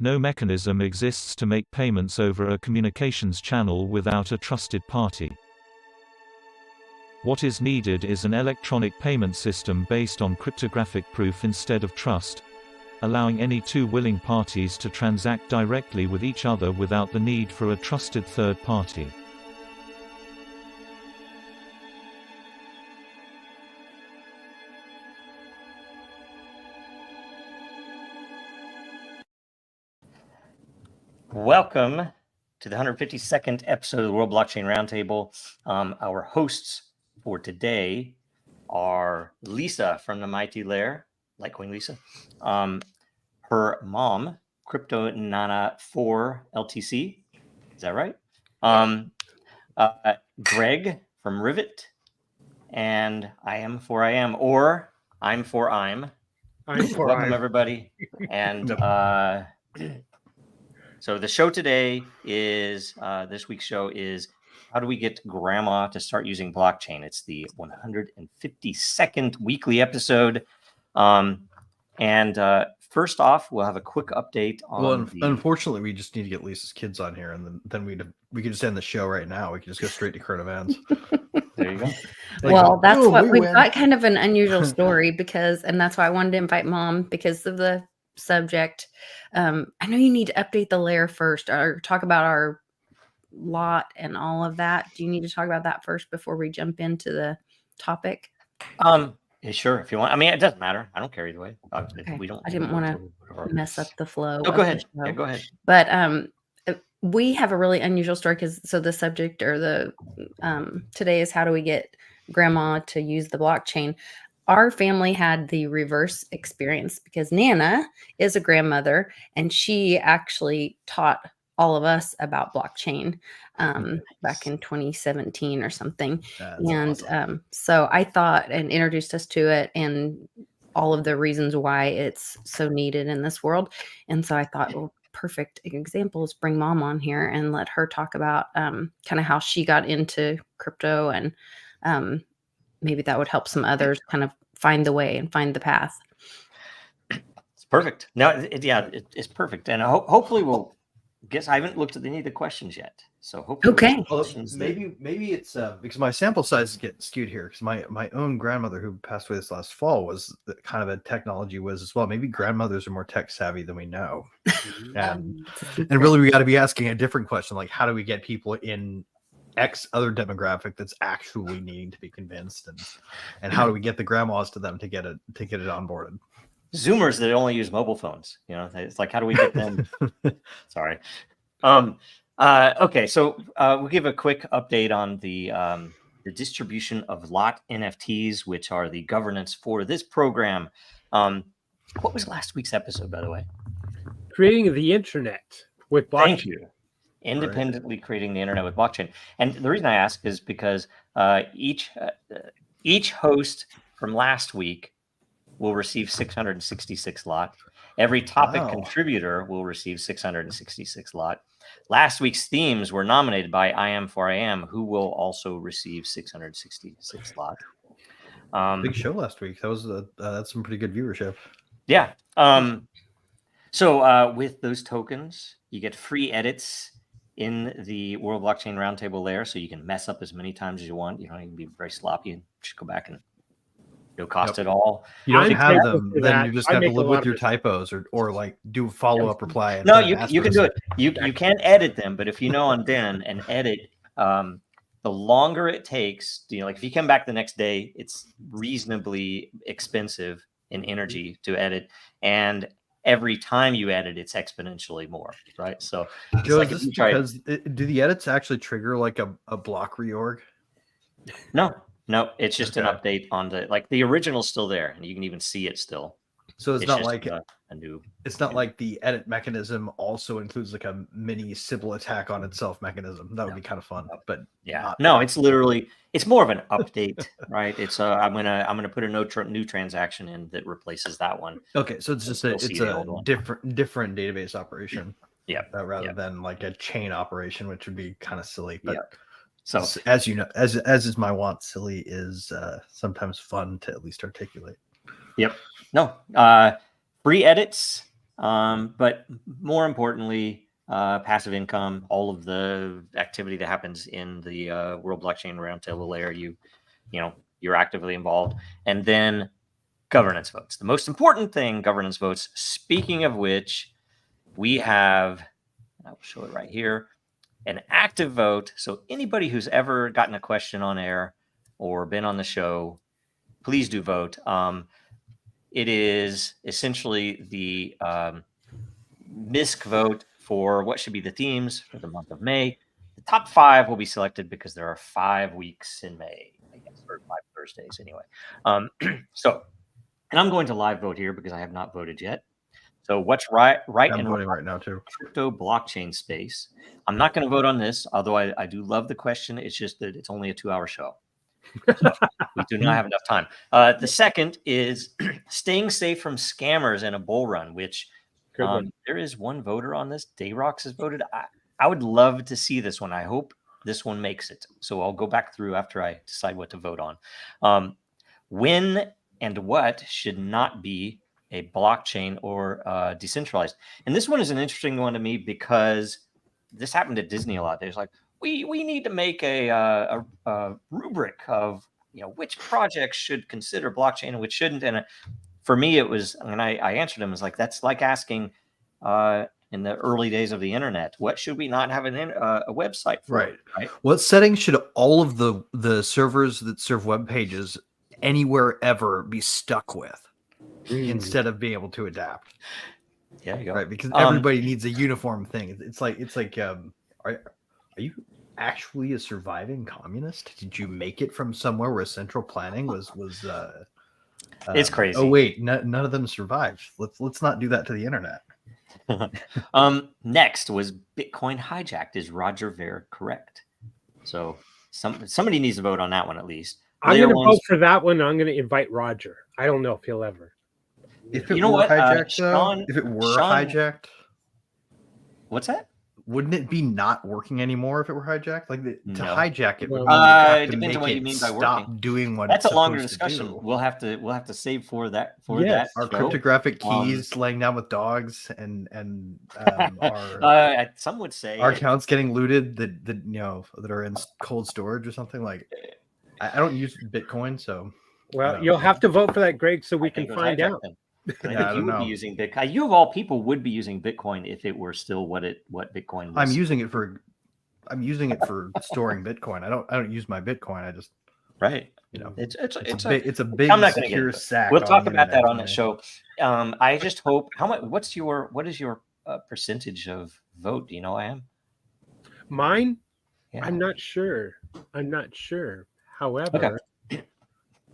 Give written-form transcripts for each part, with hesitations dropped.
No mechanism exists to make payments over a communications channel without a trusted party. What is needed is an electronic payment system based on cryptographic proof instead of trust, allowing any two willing parties to transact directly with each other without the need for a trusted third party. Welcome to the 152nd episode of the World Blockchain Roundtable. Our hosts for today are Lisa from the Mighty Lair, Litecoin Lisa. Her mom, Crypto Nana 4 LTC. Is that right? Greg from Rivet. And I am for I am, or I'm for I'm. Welcome, everybody. And so the show today is, this week's show is how do we get grandma to start using blockchain? It's the 152nd weekly episode. First off, we'll have a quick update on unfortunately, we just need to get Lisa's kids on here, and then we could just end the show right now. We can just go straight to current events. There you go. Well, that's what we've got, kind of an unusual story and that's why I wanted to invite Mom because of the subject. I know you need to update the layer first or talk about our lot and all of that. Do you need to talk about that first before we jump into the topic? Yeah, sure, if you want. I mean, it doesn't matter. I don't care either way. Okay. We don't. I didn't want to mess up the flow. Oh, go ahead. Yeah, go ahead. But we have a really unusual story the subject or the today is how do we get grandma to use the blockchain? Our family had the reverse experience because Nana is a grandmother and she actually taught all of us about blockchain back in 2017 or something. That's awesome. So I thought and introduced us to it and all of the reasons why it's so needed in this world. And so I thought, well, perfect example is bring Mom on here and let her talk about kind of how she got into crypto and maybe that would help some others kind of find the way and find the path. It's perfect. No, it's perfect. And hopefully we'll guess I haven't looked at any of the questions yet. So hopefully maybe it's because my sample size is getting skewed here because my own grandmother who passed away this last fall was kind of a technology whiz as well. Maybe grandmothers are more tech savvy than we know. and really we got to be asking a different question, like how do we get people in X other demographic that's actually needing to be convinced, and how do we get the grandmas to them to get it onboarded? Zoomers that only use mobile phones, it's like, how do we get them? Sorry. Okay, so we'll give a quick update on the distribution of lot NFTs, which are the governance for this program. What was last week's episode, by the way? Creating the internet with blockchain. Thank you. Independently creating the internet with blockchain. And the reason I ask is because each host from last week will receive 666 lot. Every topic contributor will receive 666 lot. Last week's themes were nominated by I Am for I Am, who will also receive 666 lot. Big show last week. That was that's some pretty good viewership. Yeah. So with those tokens, you get free edits in the World Blockchain Roundtable layer, so you can mess up as many times as you want. You can be very sloppy and just go back and no cost at all. You don't have them, then you just have to live with your typos or like do a follow-up reply. No, you can do it. You can edit them, but if you know on Den and edit, the longer it takes, like if you come back the next day, it's reasonably expensive in energy to edit, and every time you edit, it's exponentially more, right? So, Joe, because do the edits actually trigger like a block reorg? No, it's just an update on the original's still there, and you can even see it still. So it's not like a new. It's not like the edit mechanism also includes like a mini Sybil attack on itself mechanism. That would be kind of fun, but yeah, no, it's literally more of an update, right? It's I'm gonna put a new transaction in that replaces that one. Okay, so it's just a different database operation. Yeah, rather than like a chain operation, which would be kind of silly, but. So as you know, as is my want, silly is sometimes fun to at least articulate. Yep. No, free edits But more importantly, passive income, all of the activity that happens in the World Blockchain Roundtable layer, you're actively involved. And then governance votes. The most important thing, governance votes. Speaking of which, we have, I'll show it right here, an active vote. So anybody who's ever gotten a question on air or been on the show, please do vote. It is essentially the MISC vote for what should be the themes for the month of May. The top 5 will be selected because there are 5 weeks in May, I guess, or 5 Thursdays anyway. And I'm going to live vote here because I have not voted yet. So what's right I'm and voting right now too. crypto blockchain space. I'm not going to vote on this, although I do love the question. It's just that it's only a 2-hour show. So we do not have enough time. The second is staying safe from scammers in a bull run, which there is one voter on this. Dayrox has voted. I would love to see this one. I hope this one makes it. So I'll go back through after I decide what to vote on. When and what should not be a blockchain or decentralized? And this one is an interesting one to me because this happened at Disney a lot. There's like, we need to make a rubric of which projects should consider blockchain and which shouldn't. And for me, it was, and I answered him, was like, that's like asking in the early days of the internet, what should we not have a website for? Right. What settings should all of the servers that serve web pages anywhere ever be stuck with instead of being able to adapt? Yeah, you go. Right, because everybody needs a uniform thing. It's like are you actually a surviving communist? Did you make it from somewhere where central planning was it's crazy. Oh wait, none of them survived. Let's not do that to the internet. Next was Bitcoin hijacked. Is Roger Ver correct? So somebody needs to vote on that one at least. I'm going to vote for that one. I'm going to invite Roger. I don't know if he'll ever. If it were hijacked, if it were hijacked, what's that? Wouldn't it be not working anymore if it were hijacked? Like to hijack it, it depends on what you mean by working. Doing what that's a longer discussion. We'll have to save for that. That our cryptographic keys laying down with dogs and our some would say our accounts getting looted that are in cold storage or something. Like I don't use Bitcoin, so you'll have to vote for that, Greg, so we can find out. I think you would be using Bitcoin. You of all people would be using Bitcoin if it were still what Bitcoin was. I'm using it for storing Bitcoin. I don't use my Bitcoin. I just it's a big I'm not going to secure sack. We'll talk about that on the show. I just hope what is your percentage of vote? Do you know, I am mine? Yeah. I'm not sure. However,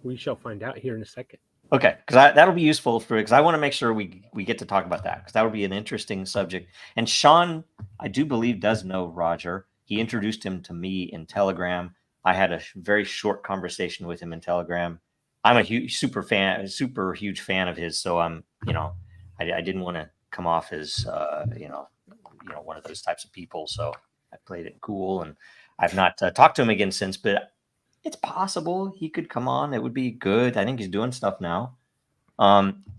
we shall find out here in a second. Okay, because that'll be useful because I want to make sure we get to talk about that because that would be an interesting subject. And Sean, I do believe, does know Roger. He introduced him to me in Telegram. I had a very short conversation with him in Telegram. I'm a super huge fan of his. So I didn't want to come off as one of those types of people. So I played it cool, and I've not talked to him again since, but it's possible he could come on. It would be good. I think he's doing stuff now.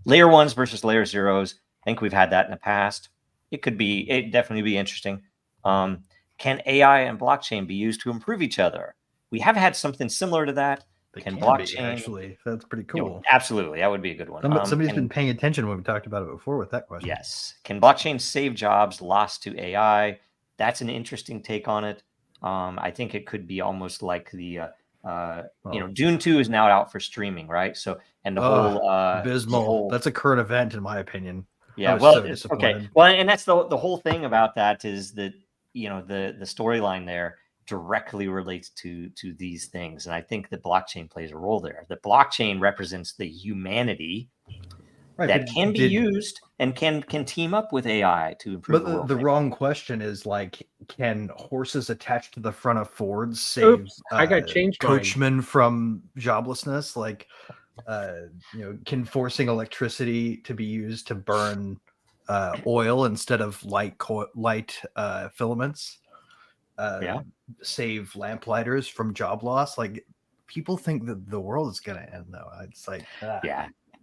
Layer ones versus layer zeros. I think we've had that in the past. It definitely be interesting. Can AI and blockchain be used to improve each other? We have had something similar to that. Can blockchain actually? That's pretty cool. Absolutely, that would be a good one. Somebody's been paying attention when we talked about it before with that question. Yes. Can blockchain save jobs lost to AI? That's an interesting take on it. I think it could be almost like the Dune 2 is now out for streaming, right? So, and the whole abysmal. That's a current event, in my opinion. Yeah, okay. Well, and that's the whole thing about that is that the storyline there directly relates to these things, and I think the blockchain plays a role there. The blockchain represents the humanity that can be used and can team up with AI to improve. But the wrong question is can horses attached to the front of Fords save coachmen from joblessness? Can forcing electricity to be used to burn oil instead of light filaments save lamplighters from job loss? People think that the world is going to end, though. It's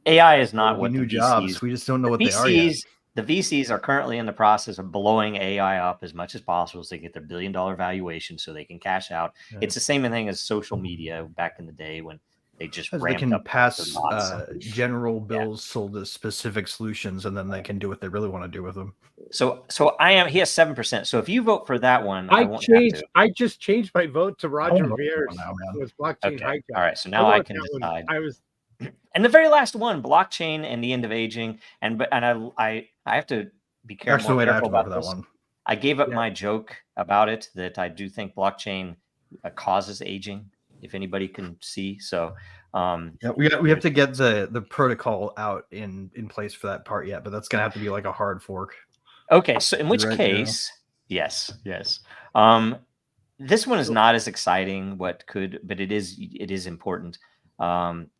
AI is not what new jobs. We just don't know what they are yet. the VCs are currently in the process of blowing AI up as much as possible so they get their $1 billion valuation so they can cash out. Yeah. It's the same thing as social media back in the day when they just As they ramped can up pass their bots. general bills sold as specific solutions, and then they can do what they really want to do with them. So he has 7%. So if you vote for that one, I won't changed. have to. I just changed my vote to Roger vote for Vere's. one now, man. Was blockchain Okay. hijack. All right. So now I can that one. decide. I was. And the very last one, blockchain and the end of aging. And I have to be careful, Actually, wait, I have careful to vote about for that this. one. I gave up Yeah. my joke about it that I do think blockchain causes aging, if anybody can see. So Yeah, we have to get the protocol out in place for that part yet, but that's gonna have to be like a hard fork. okay, so in which Right, case, yes. This one is not as exciting, but it is important.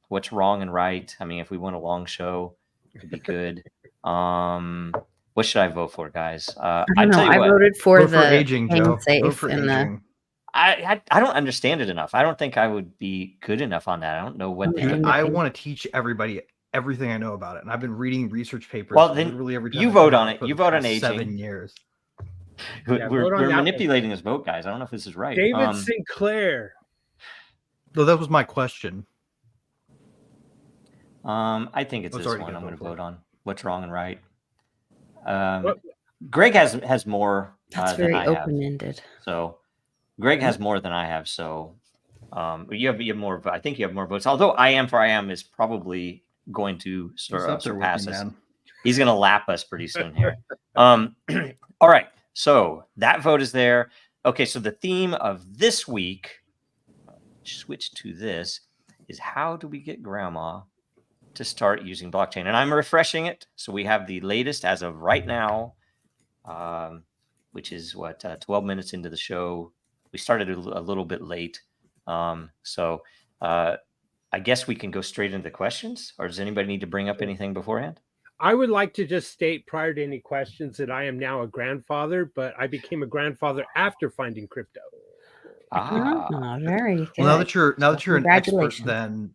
What's wrong and right? I mean, if we want a long show, it'd be good. What should I vote for, guys? I don't know. I voted for Vote for the aging, Joe. safe Vote for and the aging. I don't understand it enough. I don't think I would be good enough on that. I don't know what Okay. Dude, I want to teach everybody everything I know about it, and I've been reading research papers. Well, then literally every time you I vote come on out it. for You the vote on past aging. 7 years. Yeah, We're vote on that one. manipulating his vote, guys. I don't know if this is right. David Sinclair. No, that was my question. I think it's It's this already one good I'm going to vote for vote on. What's wrong and right? What- Greg has more that's than very I have. open-ended. So Greg has more than I have. So you have more. I think you have more votes. Although I am is probably going to He's up there with surpass me, us. man. He's going to lap us pretty soon here. All right. So that vote is there. Okay. So the theme of this week, switch to this, is how do we get grandma to start using blockchain? And I'm refreshing it. So we have the latest as of right now, which is 12 minutes into the show. We started a little bit late. So I guess we can go straight into questions, or does anybody need to bring up anything beforehand? I would like to just state prior to any questions that I am now a grandfather, but I became a grandfather after finding crypto. Oh, very good. Well, now that you're an expert, Congratulations. then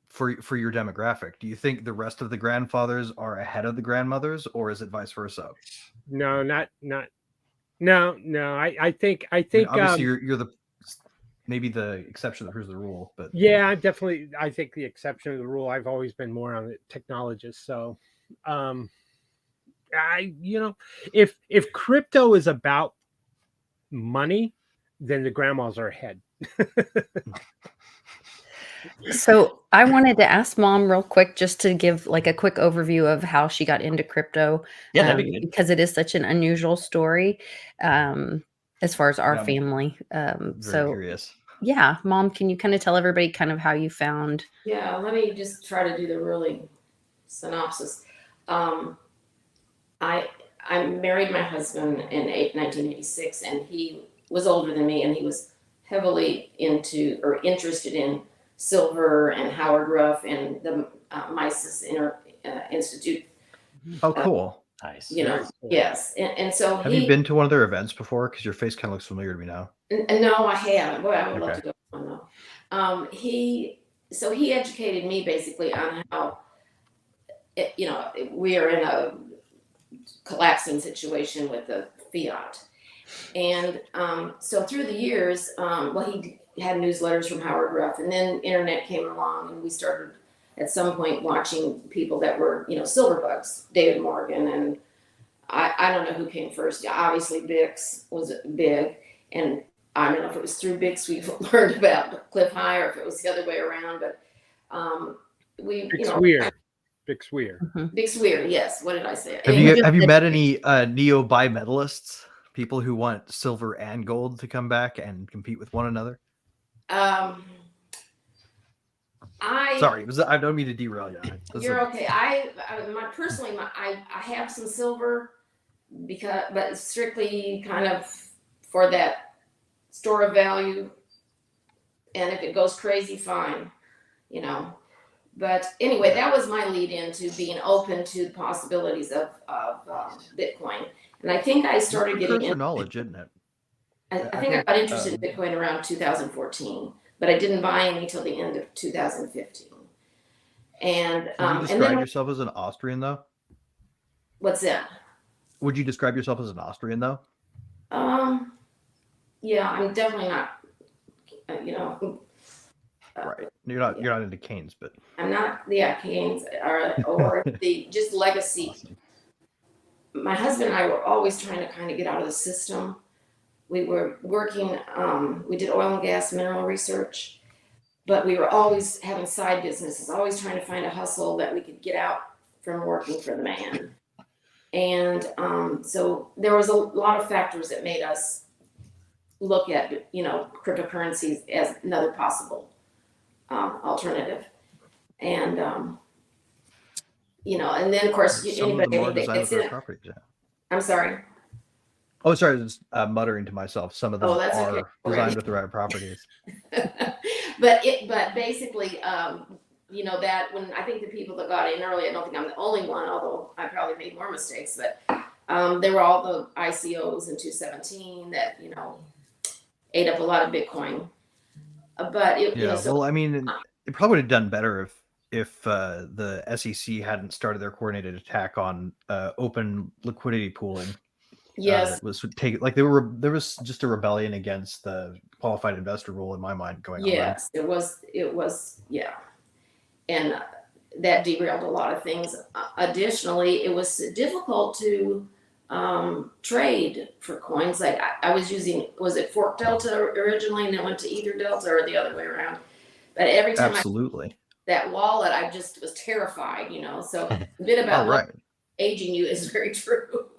for your demographic, do you think the rest of the grandfathers are ahead of the grandmothers, or is it vice versa? No, not. No. I think. I mean, obviously, you're the maybe the exception that proves the rule, but yeah, I think the exception of the rule. I've always been more on the technologist. So, if crypto is about money, then the grandmas are ahead. So I wanted to ask Mom real quick, just to give like a quick overview of how she got into crypto. Yeah, that'd be good. Because it is such an unusual story as far as our Yeah, I'm family. very curious. Yeah, Mom, can you kind of tell everybody kind of how you found? Yeah, let me just try to do the really synopsis. I married my husband in 1986, and he was older than me, and he was heavily into or interested in silver and Howard Ruff and the Mises Institute. Oh, cool. Nice. You know, yes, and so Have you been to one of their events before? Because your face kind of looks familiar to me now. No, I haven't. Boy, I would love Okay. to go to one though. He educated me basically on how, we are in a collapsing situation with the fiat. And so through the years, he had newsletters from Howard Ruff, and then internet came along, and we started at some point watching people that were, silver bugs, David Morgan, and I don't know who came first. Obviously Bix was big, and I don't know if it was through Bix we learned about Cliff High or if it was the other way around, but Bix Weir. Bix Weir, yes. What did I say? Have you met any neo bimetallists? People who want silver and gold to come back and compete with one another? Sorry, I don't mean to derail you. You're okay. I have some silver but strictly kind of for that store of value. And if it goes crazy, fine, But anyway, that was my lead into being open to the possibilities of Bitcoin. And I think I started getting into knowledge, isn't it? I think I got interested in Bitcoin around 2014, but I didn't buy any till the end of 2015. And Can you describe yourself as an Austrian, though? What's that? Would you describe yourself as an Austrian though? Yeah, I'm definitely not. Right. You're not into canes, but I'm not the Canes or the just legacy. awesome. My husband and I were always trying to kind of get out of the system. We were working. We did oil and gas mineral research, but we were always having side businesses, always trying to find a hustle that we could get out from working for the man. And so there was a lot of factors that made us look at, cryptocurrencies as another possible alternative. And, and then of course, Some of them are anybody designed that's with in the it. properties. Yeah. I'm sorry. Oh, sorry. I was just muttering to myself. Some of them Oh, that's are okay. designed with the right properties. but basically, that when I think the people that got in early, I don't think I'm the only one, although I probably made more mistakes, but there were all the ICOs in 2017 that, ate up a lot of Bitcoin. But Well, I mean, it probably would have done better if the SEC hadn't started their coordinated attack on open liquidity pooling. yes, That was there was just a rebellion against the qualified investor rule in my mind going on. yes, it was, yeah, and that derailed a lot of things. Additionally, it was difficult to trade for coins. Like I was using, was it Fork Delta originally, and then went to Ether Delta, or the other way around. But every time Absolutely. that wallet, I just was terrified, So a bit about aging you is very true.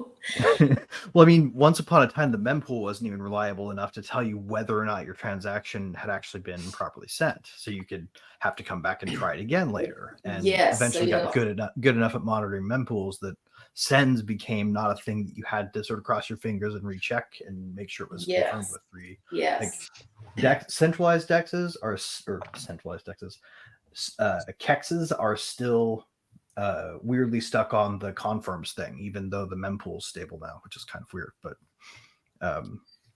Well, I mean, once upon a time, the mempool wasn't even reliable enough to tell you whether or not your transaction had actually been properly sent. So you could have to come back and try it again later. And eventually got good enough at monitoring mempools that sends became not a thing that you had to sort of cross your fingers and recheck and make sure it was confirmed with three. Yes. Centralized dexes kexes are still weirdly stuck on the confirms thing, even though the mempool's stable now, which is kind of weird. But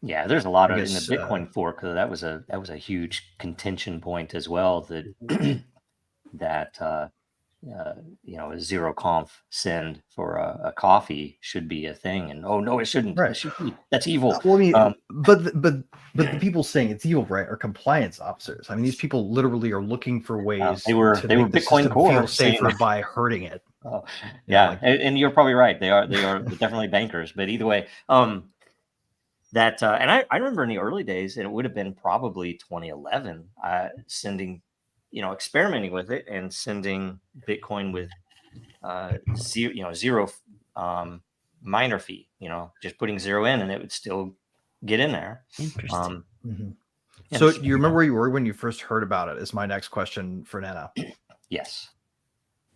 yeah, there's a lot of in the Bitcoin fork. That was a huge contention point as well. That a zero conf send for a coffee should be a thing, and oh no, it shouldn't. Right. It should be. That's evil. Well, I mean, but the people saying it's evil, right, are compliance officers. I mean, these people literally are looking for ways. They were Bitcoin Core feel safer by hurting it. Oh, yeah, and you're probably right. They are definitely bankers. But either way, and I remember in the early days, and it would have been probably 2011, sending, experimenting with it and sending Bitcoin with zero miner fee, just putting zero in and it would still get in there. Interesting. So do you remember where you were when you first heard about it? Is my next question for Nana. Yes.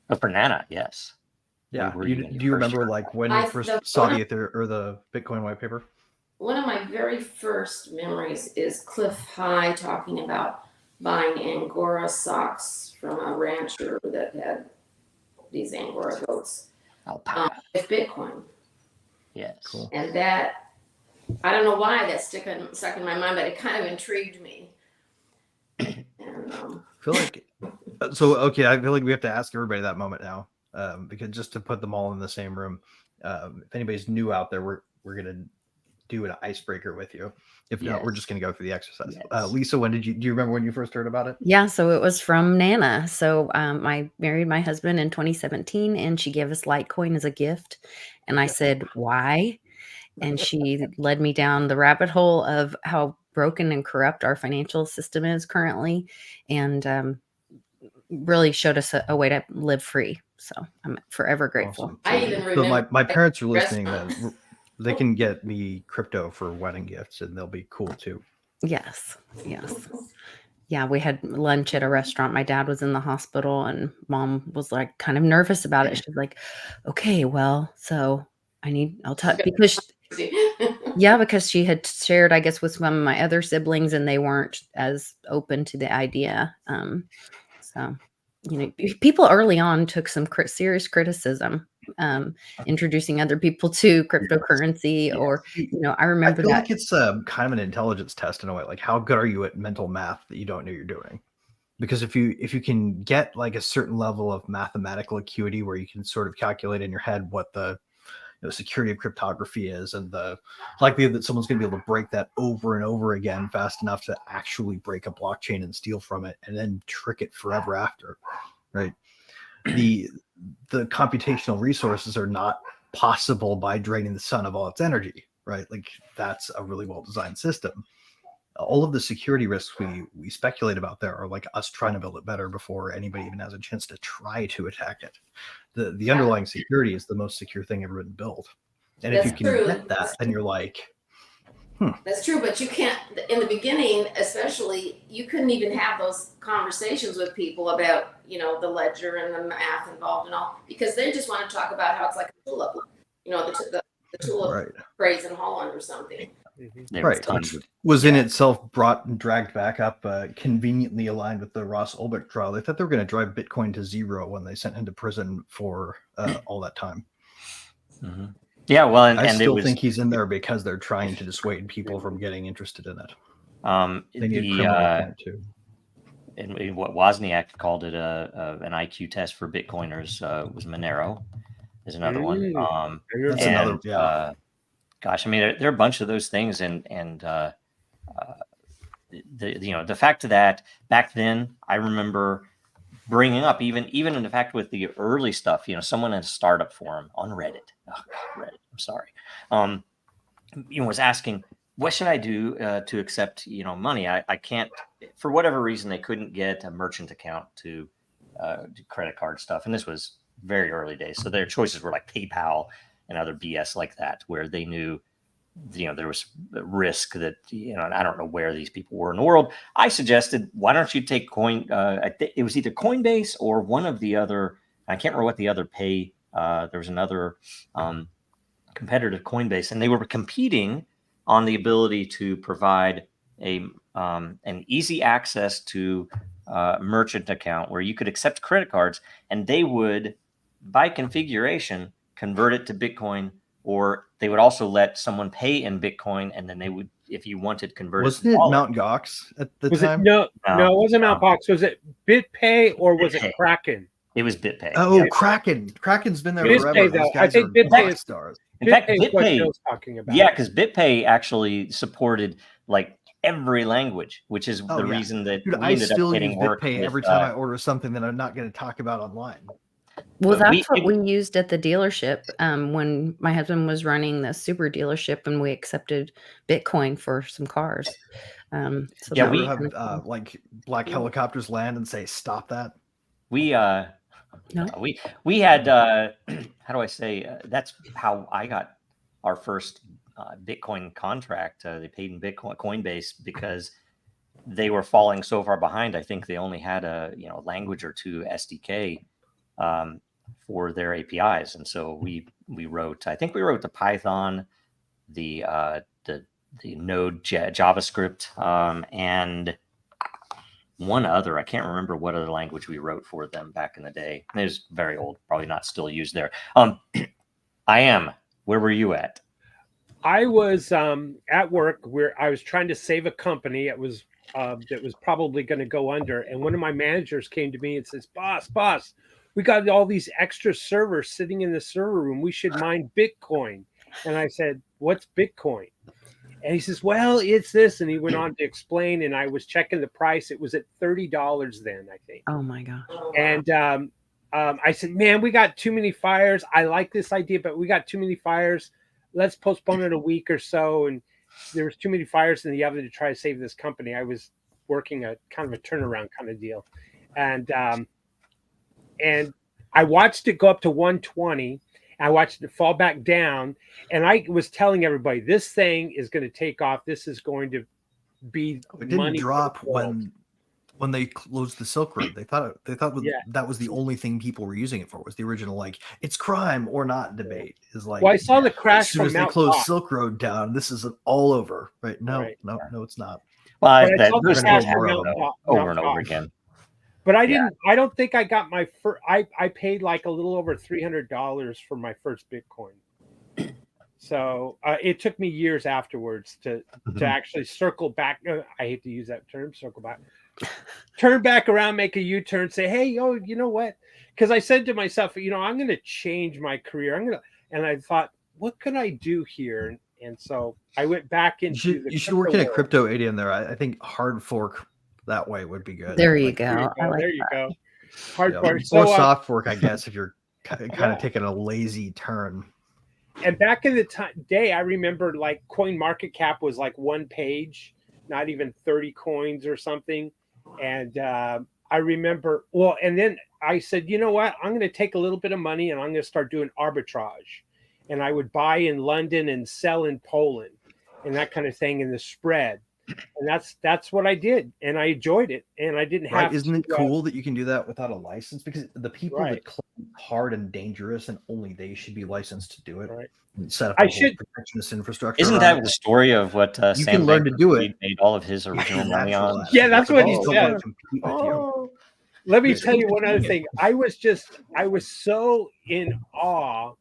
But for Nana, yes. Yeah. Do you remember when you first saw the Bitcoin white paper? One of my very first memories is Cliff High talking about buying Angora socks from a rancher that had these Angora goats with Bitcoin. Yes. Cool. And that, I don't know why that stuck in my mind, but it kind of intrigued me. And I feel like I feel like we have to ask everybody that moment now, because just to put them all in the same room. If anybody's new out there, we're gonna do an icebreaker with you. If not, we're just gonna go through the exercise. Yes. Lisa, do you remember when you first heard about it? Yeah, so it was from Nana. So I married my husband in 2017, and she gave us Litecoin as a gift. And I said, why? And she led me down the rabbit hole of how broken and corrupt our financial system is currently, and really showed us a way to live free. So I'm forever grateful. Awesome. I even remember. So my parents are listening. That they can get me crypto for wedding gifts, and they'll be cool too. Yes. Yeah, we had lunch at a restaurant. My dad was in the hospital, and Mom was like kind of nervous about it. She's like, "Okay, well, so I'll talk," because because she had shared, I guess, with some of my other siblings, and they weren't as open to the idea. So, people early on took some serious criticism, introducing other people to cryptocurrency, or, I remember I feel like it's kind of an intelligence test in a way. Like, how good are you at mental math that you don't know you're doing? Because if you can get like a certain level of mathematical acuity where you can sort of calculate in your head what the security of cryptography is, and the likelihood that someone's going to be able to break that over and over again fast enough to actually break a blockchain and steal from it and then trick it forever after, right? The computational resources are not possible by draining the sun of all its energy, right? Like that's a really well-designed system. All of the security risks we speculate about there are like us trying to build it better before anybody even has a chance to try to attack it. The underlying security is the most secure thing ever been built. And if you can get that, then you're like, That's true, but you can't, in the beginning, especially, you couldn't even have those conversations with people about, the ledger and the math involved and all, because they just want to talk about how it's like a tulip, the tulip phrase in Holland or something. Right, which was in itself brought and dragged back up, conveniently aligned with the Ross Ulbricht trial. They thought they were going to drive Bitcoin to zero when they sent him to prison for all that time. Mm-hmm. Yeah, well, I still think he's in there because they're trying to dissuade people from getting interested in it. They need a criminal point too. And what Wozniak called it an IQ test for Bitcoiners was Monero. Is another one. That's another. Yeah. Gosh, I mean, there are a bunch of those things, and the fact that back then, I remember bringing up even in the fact with the early stuff, someone in a startup forum on Reddit, Reddit, I'm sorry, was asking, what should I do to accept, money? I can't, for whatever reason, they couldn't get a merchant account to do credit card stuff, and this was very early days, so their choices were like PayPal and other BS like that, where they knew, there was a risk that, and I don't know where these people were in the world. I suggested, why don't you take it was either Coinbase or one of the other, I can't remember what the other there was another competitor to Coinbase, and they were competing on the ability to provide an easy access to a merchant account where you could accept credit cards, and they would, by configuration, convert it to Bitcoin, or they would also let someone pay in Bitcoin, and then they would, if you wanted, convert Wasn't it Mt. Gox at the time? No, it wasn't Mt. Gox. Was it BitPay or was it Kraken? It was BitPay. Oh, yeah. Kraken. Kraken's been there forever. Those guys I think BitPay is stars. In fact, BitPay is what Joe's talking about. Yeah, because BitPay actually supported like every language, which is the reason that I still use BitPay every time I order something that I'm not going to talk about online. Well, that's what we used at the dealership when my husband was running the super dealership, and we accepted Bitcoin for some cars. So yeah, we have like black helicopters land and say, "Stop that." We had how do I say? That's how I got our first Bitcoin contract. They paid in Bitcoin, Coinbase, because they were falling so far behind. I think they only had a language or two SDK for their APIs, and so we wrote. I think we wrote the Python, the Node JavaScript, and one other. I can't remember what other language we wrote for them back in the day. It was very old, probably not still used there. Where were you at? I was at work where I was trying to save a company. It was that was probably going to go under, and one of my managers came to me and says, "Boss, we got all these extra servers sitting in the server room. We should mine Bitcoin." And I said, "What's Bitcoin?" And he says, "Well, it's this." And he went on to explain, and I was checking the price. It was at $30 then, I think. Oh my gosh. And I said, "Man, we got too many fires. I like this idea, but we got too many fires. Let's postpone it a week or so." And there was too many fires in the oven to try to save this company. I was working a kind of a turnaround kind of deal. And I watched it go up to 120. I watched it fall back down, and I was telling everybody, this thing is going to take off. This is going to be it didn't drop when they closed the Silk Road. They thought that was the only thing people were using it for, was the original like it's crime or not debate. Is like, well, I saw the crash as soon as they closed Silk Road down, this is all over. Right? No, it's not. Well, those things happen over and over again. But I didn't. I don't think I got my first. I paid like a little over $300 for my first Bitcoin. So it took me years afterwards to actually circle back. I hate to use that term, circle back. Turn back around, make a U-turn, say, "Hey, you know what?" Because I said to myself, I'm going to change my career. And I thought, what can I do here? And so I went back into You should work in a crypto ADM there. I think hard fork that way would be good. There you Like, go. I like there you that. go. Hard yeah, fork. or So, soft fork, I guess, if you're kind Yeah. of taking a lazy turn. and back in the day, I remember like Coin Market Cap was like one page, not even 30 coins or something. And I remember, well, and then I said, you know what? I'm going to take a little bit of money and I'm going to start doing arbitrage. And I would buy in London and sell in Poland and that kind of thing in the spread. And that's what I did. And I enjoyed it. And I didn't have Isn't to, it cool that you can do that without a license? Because the people Right. that claim hard and dangerous and only they should be licensed to do it. Right. And set up I a whole should- protectionist infrastructure. Isn't around that it. the story of what You Sam can learn to do Bankman-Fried it. made all of his original money on? Yeah, that's what he Don't said. want to compete with you. Oh, let me tell you one other thing. I was so in awe.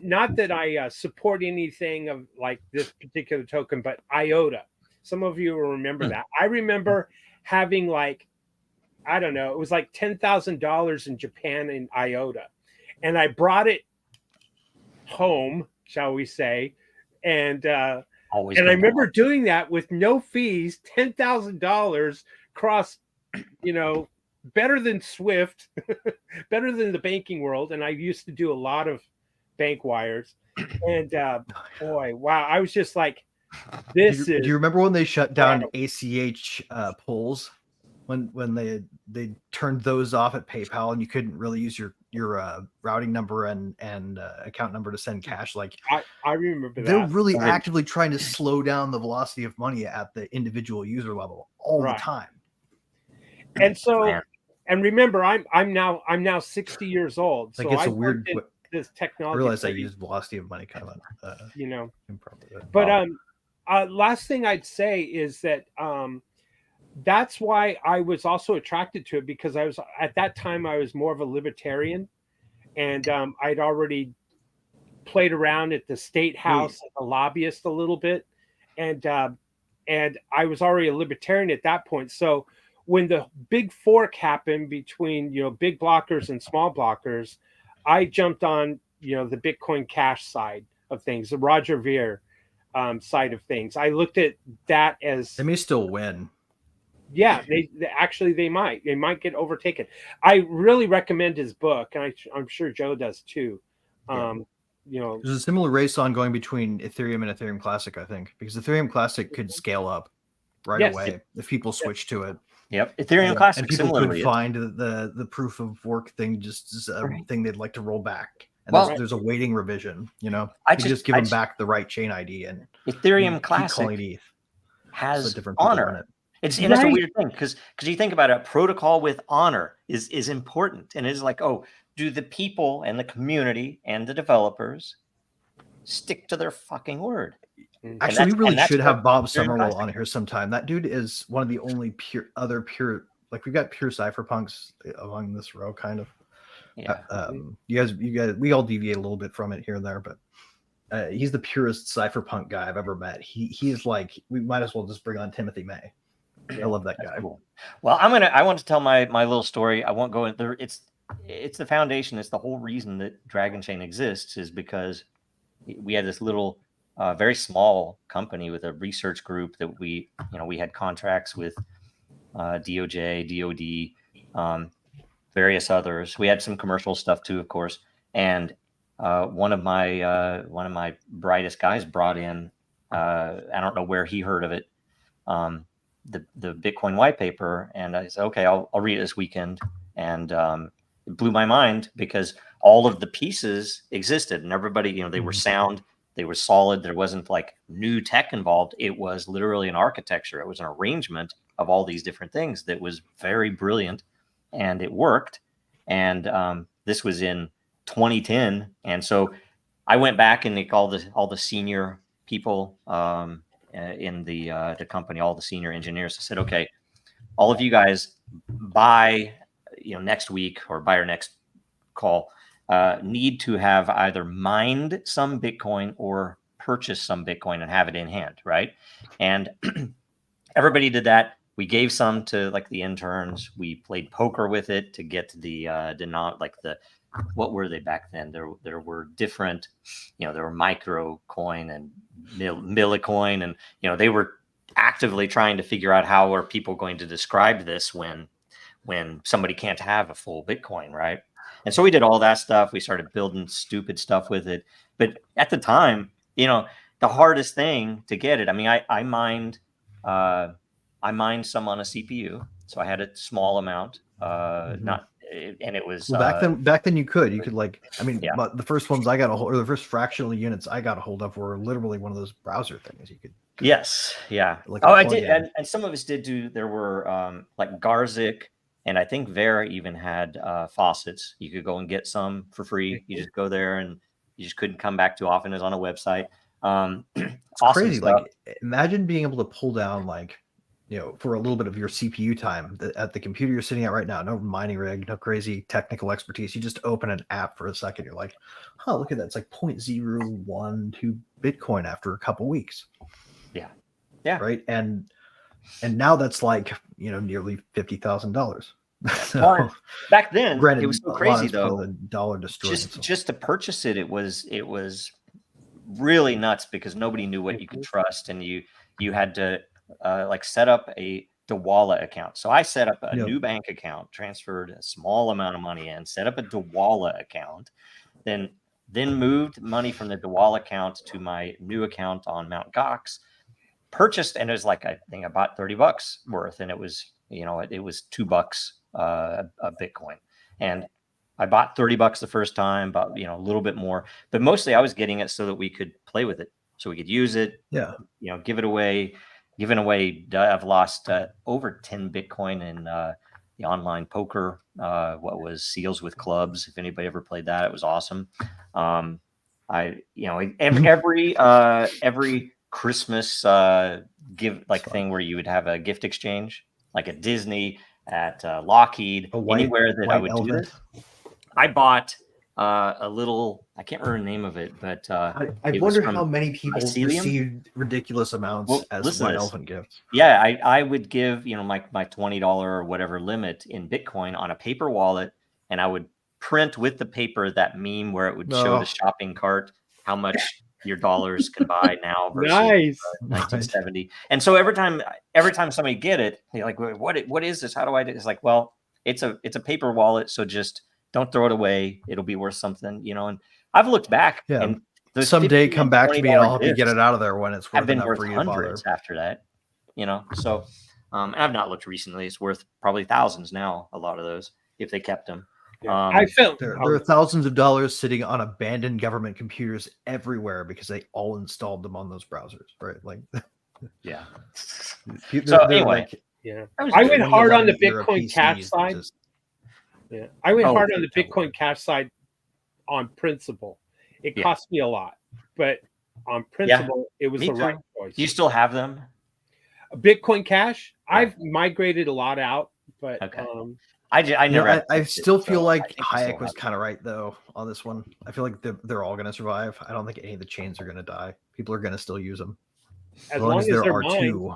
Not that I support anything of like this particular token, but IOTA. Some of you will remember that. I remember having like, I don't know, it was like $10,000 in Japan in IOTA. And I brought it home, shall we say. And Always. and I been remember doing that with no fees, $10,000 cross, better than Swift, better than the banking world. And I used to do a lot of bank wires. And boy, wow, I was just like, Do you remember when they shut down ACH pulls? When they turned those off at PayPal and you couldn't really use your routing number and account number to send cash? Like I remember that. They're really actively trying to slow down the velocity of money at the individual user level all the time. And so, and remember, I'm now 60 years old. So it's a weird. This technology. I realize I use velocity of money kind of improperly. But last thing I'd say is that that's why I was also attracted to it, because I was at that time I was more of a libertarian, and I'd already played around at the state house as a lobbyist a little bit, and I was already a libertarian at that point. So when the big fork happened between big blockers and small blockers, I jumped on the Bitcoin Cash side of things, the Roger Ver side of things. I looked at that as they may still win. Yeah, they might get overtaken. I really recommend his book, and I'm sure Joe does too. There's a similar race ongoing between Ethereum and Ethereum Classic, I think, because Ethereum Classic could scale up right away if people switch to it. Yep, Ethereum Classic, and people could find the proof of work thing just as a thing they'd like to roll back. And there's a waiting revision. I just give them back the right chain ID, and Ethereum Classic has honor. And it's a weird thing because you think about it, a protocol with honor is important, and it's like, oh, do the people and the community and the developers stick to their fucking word? Actually, we really should have Bob Summerwell on here sometime. That dude is one of the only pure, like we've got pure cypherpunks along this row, kind of. Yeah. You guys, we all deviate a little bit from it here and there, but he's the purest cypherpunk guy I've ever met. He's like, we might as well just bring on Timothy May. I love that guy. Cool. Well, I want to tell my little story. I won't go in there. It's the foundation. It's the whole reason that Dragon Chain exists, is because we had this little, very small company with a research group that we had contracts with DOJ, DOD, various others. We had some commercial stuff too, of course. And one of my brightest guys brought in, I don't know where he heard of it, the Bitcoin white paper, and I said, okay, I'll read it this weekend. And it blew my mind because all of the pieces existed, and everybody, they were sound, they were solid. There wasn't like new tech involved. It was literally an architecture. It was an arrangement of all these different things that was very brilliant, and it worked. And this was in 2010, and so I went back and all the senior people in the company, all the senior engineers. I said, okay, all of you guys by next week or by our next call need to have either mined some Bitcoin or purchased some Bitcoin and have it in hand, right? And everybody did that. we gave some to like the interns. We played poker with it to get the what were they back then? There were different, there were micro coin and millicoin, and they were actively trying to figure out how are people going to describe this when somebody can't have a full Bitcoin, right? And so we did all that stuff. We started building stupid stuff with it. But at the time, the hardest thing to get it. I mean, I mined some on a CPU, so I had a small amount. And it was back then you could like, I mean, yeah. but the first ones I got a hold, or the first fractional units I got a hold of were literally one of those browser things you could. Yes, yeah. Like I did, and some of us did do. There were like Garzik, and I think Vera even had faucets. You could go and get some for free. You just go there, and you just couldn't come back too often. It's on a website. It's awesome crazy. stuff. Like, imagine being able to pull down like, for a little bit of your CPU time at the computer you're sitting at right now. No mining rig, no crazy technical expertise. You just open an app for a second. You're like, oh, look at that. It's like 0.012 Bitcoin after a couple weeks. Yeah. Yeah. Right. And now that's like, nearly $50,000. So, well, back then, granted, it was so crazy though. The dollar destroyed. Just to purchase it, it was really nuts because nobody knew what you could trust, and you had to like set up a Dawala account. So I set up a new bank account, transferred a small amount of money in, set up a Dawala account, then moved money from the Dawala account to my new account on Mt. Gox, purchased, and it was like, I think I bought $30 worth, and it was, it was $2 a Bitcoin. And I bought $30 the first time, bought, a little bit more, but mostly I was getting it so that we could play with it, so we could use it, give it away. Giving away, I've lost over 10 Bitcoin in the online poker. What was Seals with Clubs? If anybody ever played that, it was awesome. Every Christmas thing where you would have a gift exchange, like at Disney, at Lockheed, anywhere that I would do this. I bought a little, I can't remember the name of it, but I wonder how many people received ridiculous amounts as white elephant gifts. Yeah, I would give my $20 or whatever limit in Bitcoin on a paper wallet, and I would print with the paper that meme where it would show the shopping cart how much your dollars can buy now versus 1970. And so every time somebody get it, they're like, what is this? How do I do? It's like, well, it's a paper wallet, so just don't throw it away. It'll be worth something, and I've looked back and someday come back to me and I'll help you get it out of there when it's worth enough for you to bother. Hundreds after that, so and I've not looked recently. It's worth probably thousands now, a lot of those, if they kept them. I felt there are thousands of dollars sitting on abandoned government computers everywhere because they all installed them on those browsers, right? Like, yeah. So anyway, I went hard on the Bitcoin Cash side. I went hard on the Bitcoin Cash side on principle. It cost me a lot, but on principle, it was the right choice. Do you still have them? Bitcoin Cash? I've migrated a lot out, but I never. I still feel like Hayek was kind of right though on this one. I feel like they're all going to survive. I don't think any of the chains are going to die. People are going to still use them as long as there are two.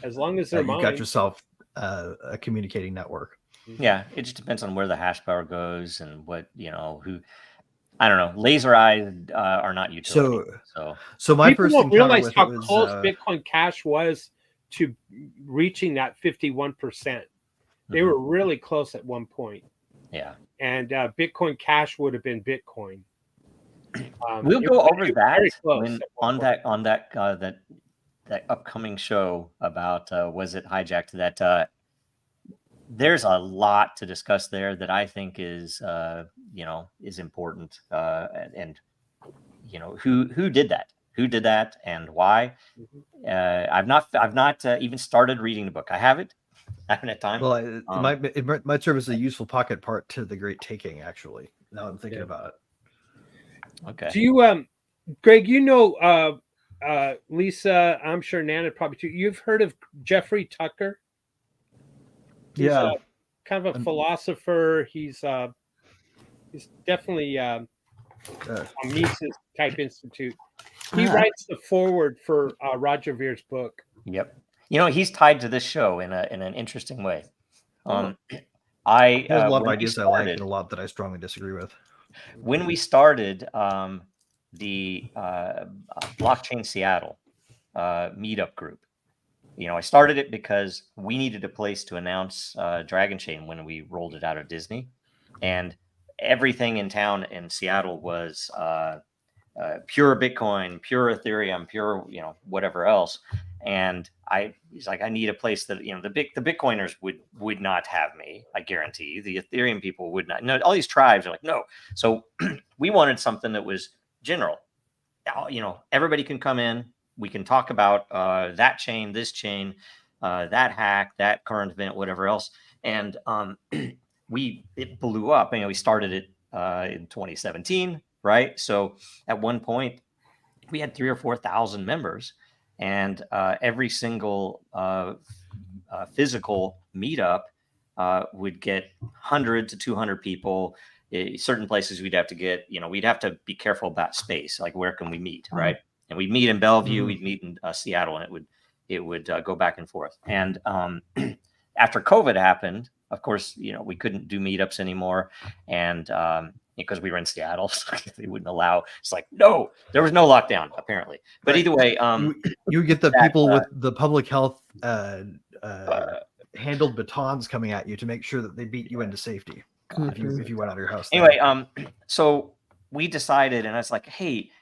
As long as they're you got yourself a communicating network. Yeah, it just depends on where the hash power goes and what who. I don't know. Laser eyes are not utility. So my people first don't realize how was, close Bitcoin Cash was to reaching that 51%. They were really close at one point. Yeah. And Bitcoin Cash would have been Bitcoin. We'll go over that on that upcoming show about was it hijacked, that there's a lot to discuss there that I think is is important, and who did that and why. I've not even started reading the book. I haven't had time. Well, it might serve as a useful pocket part to the Great Taking, actually. Now I'm thinking about it. Okay. Do you Greg, Lisa, I'm sure Nana probably too. You've heard of Jeffrey Tucker? He's kind of a philosopher. He's definitely a Mises type institute. He writes the foreword for Roger Vere's book. Yep. You know, he's tied to this show in an interesting way. Oh. I There's a lot of when we ideas I like started- and a lot that I strongly disagree with. when we started the Blockchain Seattle meetup group, you know, I started it because we needed a place to announce Dragon Chain when we rolled it out of Disney, and everything in town in Seattle was pure Bitcoin, pure Ethereum, pure, you know, whatever else. And he's like, I need a place that, you know, the Bitcoiners would not have me. I guarantee you. The Ethereum people would not. No, all these tribes are like, no. So we wanted something that was general. You know, everybody can come in. We can talk about that chain, this chain, that hack, that current event, whatever else. And it blew up. You know, we started it in 2017, right? So at one point, we had 3,000 or 4,000 members, and every single physical meetup would get 100 to 200 people. Certain places we'd have to get, you know, we'd have to be careful about space, like where can we meet, right? And we'd meet in Bellevue, we'd meet in Seattle, and it would go back and forth. And after COVID happened, of course, you know, we couldn't do meetups anymore, and because we were in Seattle, so they wouldn't allow. It's like, no, there was no lockdown apparently. But Right. either way, you get the people with the public health handled batons coming at you to make sure that they beat you into safety if you went out of your house. Anyway, so we decided, and I was like, hey,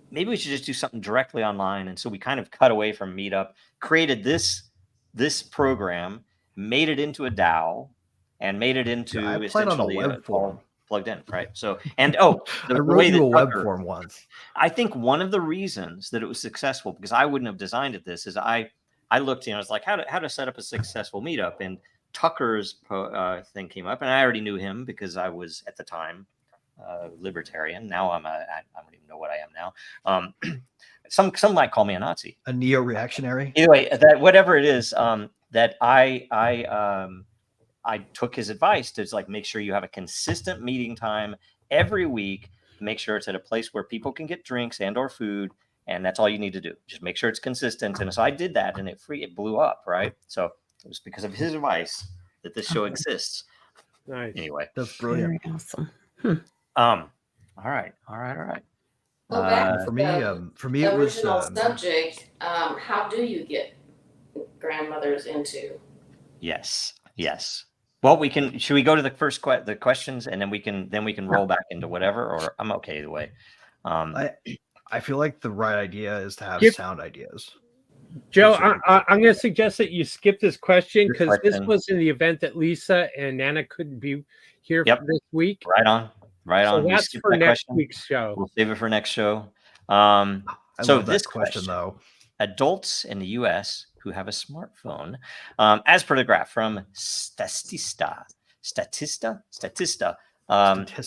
maybe we should just do something directly online. And so we kind of cut away from Meetup, created this program, made it into a DAO, and made it into essentially on a web form. Plugged in, right? So, and I wrote you a web form once. I think one of the reasons that it was successful, because I wouldn't have designed it this, is I looked, you know, it's like how to set up a successful meetup, and Tucker's thing came up, and I already knew him because I was at the time libertarian. Now I don't even know what I am now. Some might call me a Nazi, a neo-reactionary. Anyway, that whatever it is, that I took his advice to like make sure you have a consistent meeting time every week. Make sure it's at a place where people can get drinks and or food, and that's all you need to do. Just make sure it's consistent. And so I did that, and it blew up, right? So it was because of his advice that this show exists. Nice. Anyway, that's brilliant. Very awesome. All right. Well, For me, it was original subject. How do you get grandmothers into? Yes. Well, should we go to the first the questions, and then we can roll back into whatever, or I'm okay either way. I feel like the right idea is to have sound ideas. Joe, I'm going to suggest that you skip this question because this was in the event that Lisa and Nana couldn't be here this week. Right on. So that's for next week's show. We'll save it for next show. I so love this that question though. Adults in the U.S. who have a smartphone, as per the graph from Statista,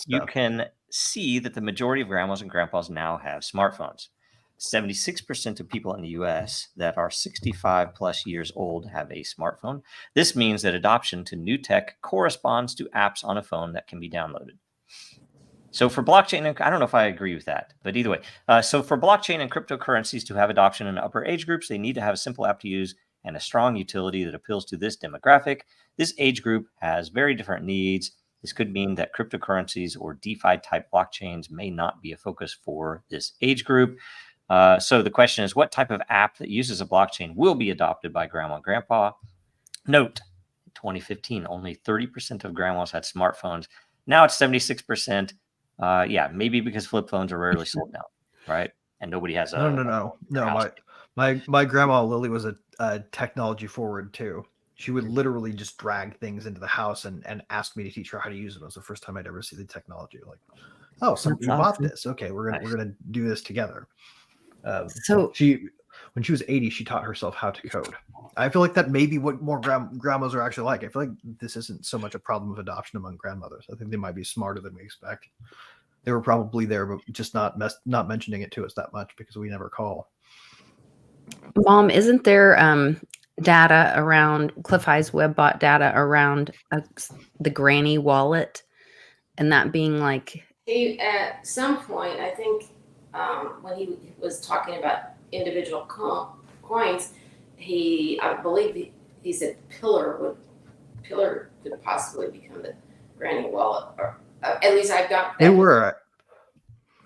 you can see that the majority of grandmas and grandpas now have smartphones. 76% of people in the U.S. that are 65 plus years old have a smartphone. This means that adoption to new tech corresponds to apps on a phone that can be downloaded. So for blockchain, I don't know if I agree with that, but either way. So for blockchain and cryptocurrencies to have adoption in upper age groups, they need to have a simple app to use and a strong utility that appeals to this demographic. This age group has very different needs. This could mean that cryptocurrencies or DeFi type blockchains may not be a focus for this age group. So the question is, what type of app that uses a blockchain will be adopted by grandma and grandpa? Note, in 2015, only 30% of grandmas had smartphones. Now it's 76%. Maybe because flip phones are rarely sold now, right? And nobody has a no. My grandma Lily was a technology forward too. She would literally just drag things into the house and ask me to teach her how to use them. It was the first time I'd ever see the technology. Like, oh, so you bought this? Okay, we're gonna do this together. So when she was 80, she taught herself how to code. I feel like that may be what more grandmas are actually like. I feel like this isn't so much a problem of adoption among grandmothers. I think they might be smarter than we expect. They were probably there, but just not mentioning it to us that much because we never call. Mom, isn't there data around Cliff High's WebBot data around the granny wallet, and that being like At some point, I think when he was talking about individual coins, I believe he said Pillar could possibly become the granny wallet, or at least I got that. They were.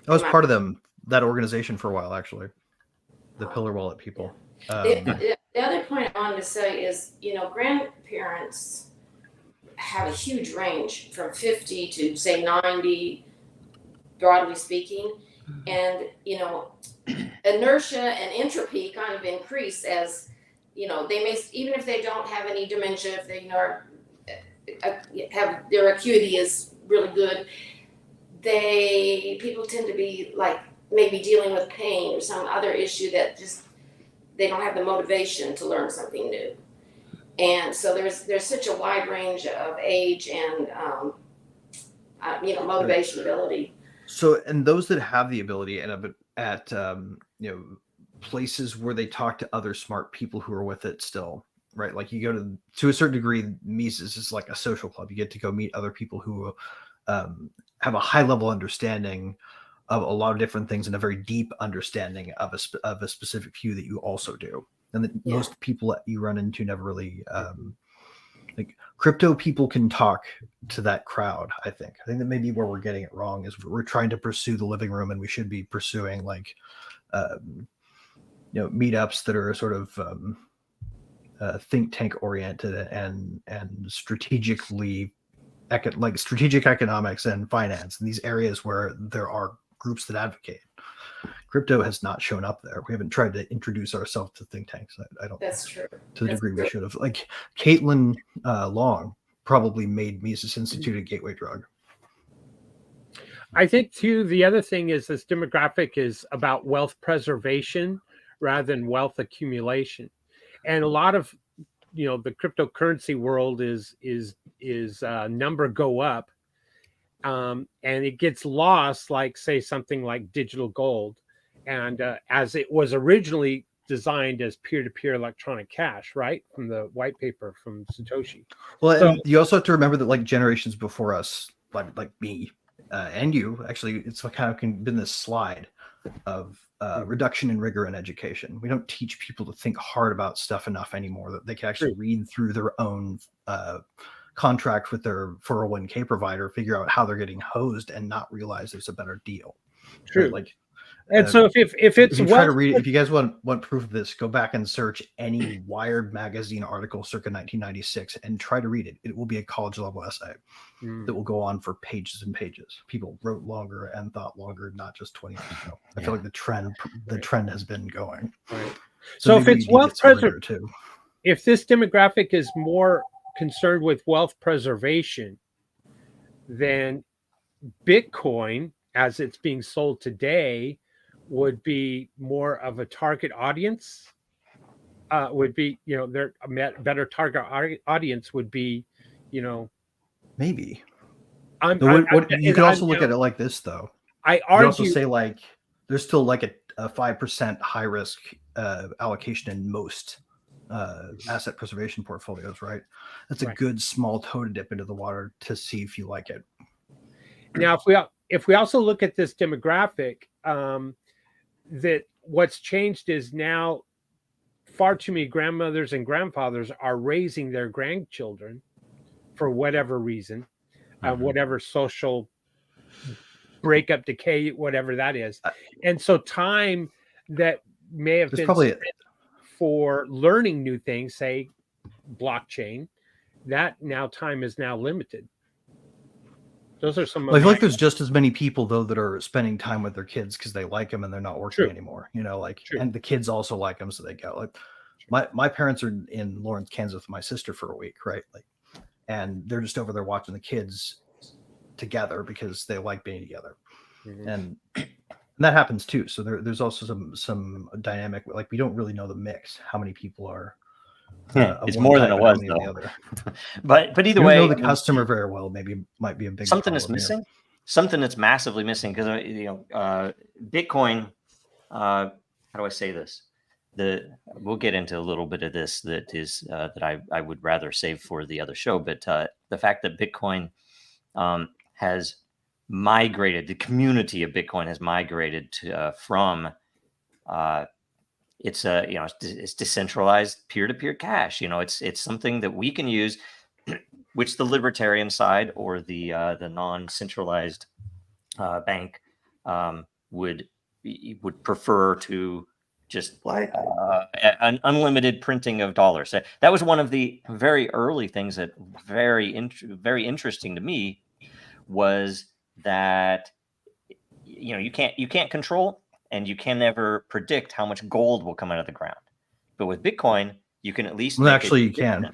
I was part of that organization for a while, actually. The Pillar Wallet people. The other point I wanted to say is, grandparents have a huge range from 50 to say 90, broadly speaking. And, inertia and entropy kind of increase as, they may, even if they don't have any dementia, if they have their acuity is really good, people tend to be like maybe dealing with pain or some other issue that just they don't have the motivation to learn something new. And so there's such a wide range of age and motivation, ability. So, and those that have the ability and at places where they talk to other smart people who are with it still, right? Like you go to a certain degree, Mises is like a social club. You get to go meet other people who have a high level understanding of a lot of different things and a very deep understanding of a specific view that you also do. And that most people that you run into never really like crypto people can talk to that crowd. I think that maybe where we're getting it wrong is we're trying to pursue the living room, and we should be pursuing like meetups that are sort of think tank oriented and strategically strategic economics and finance, and these areas where there are groups that advocate. Crypto has not shown up there. We haven't tried to introduce ourselves to think tanks. I don't. That's true. To the degree we should have. Like Caitlin Long probably made Mises Institute a gateway drug. I think too, the other thing is this demographic is about wealth preservation rather than wealth accumulation. And a lot of, the cryptocurrency world is number go up. And it gets lost, like say something like digital gold. And as it was originally designed as peer-to-peer electronic cash, right? From the white paper from Satoshi. Well, and you also have to remember that like generations before us, like me and you, actually, it's kind of been this slide of reduction in rigor in education. We don't teach people to think hard about stuff enough anymore that they can actually read through their own contract with their 401k provider, figure out how they're getting hosed, and not realize there's a better deal. True. Right? Like, and so if you try to read it, if you guys want proof of this, go back and search any Wired magazine article circa 1996 and try to read it. It will be a college level essay that will go on for pages and pages. People wrote longer and thought longer, not just 20 years ago. I feel like the trend has been going. Right. So if it's wealth preservation, if this demographic is more concerned with wealth preservation, then Bitcoin, as it's being sold today, would be more of a target audience. Would be, their better target audience would be, maybe. You can also look at it like this, though. I argue. You also say like there's still like a 5% high risk allocation in most asset preservation portfolios, right? That's a good small toe to dip into the water to see if you like it. Now, if we also look at this demographic, that what's changed is now far too many grandmothers and grandfathers are raising their grandchildren for whatever reason, whatever social breakup, decay, whatever that is. And so time that may have been spent for learning new things, say blockchain, that now time is now limited. Those are some. I feel like there's just as many people though that are spending time with their kids because they like them and they're not working anymore. And the kids also like them, so they go. Like my parents are in Lawrence, Kansas with my sister for a week, right? Like, and they're just over there watching the kids together because they like being together, and that happens too. So there's also some dynamic. Like we don't really know the mix. How many people are? It's more than it was, though. but either way, you know the customer very well. Maybe might be a big something is missing. Here. Something that's massively missing because Bitcoin. How do I say this? We'll get into a little bit of this that is that I would rather save for the other show. But the fact that Bitcoin has migrated, the community of Bitcoin has migrated from it's it's decentralized peer-to-peer cash. It's something that we can use, which the libertarian side or the non-centralized bank would prefer to just an unlimited printing of dollars. That was one of the very early things that very interesting to me, was that you can't control and you can never predict how much gold will come out of the ground. But with Bitcoin, you can at least make actually, you can.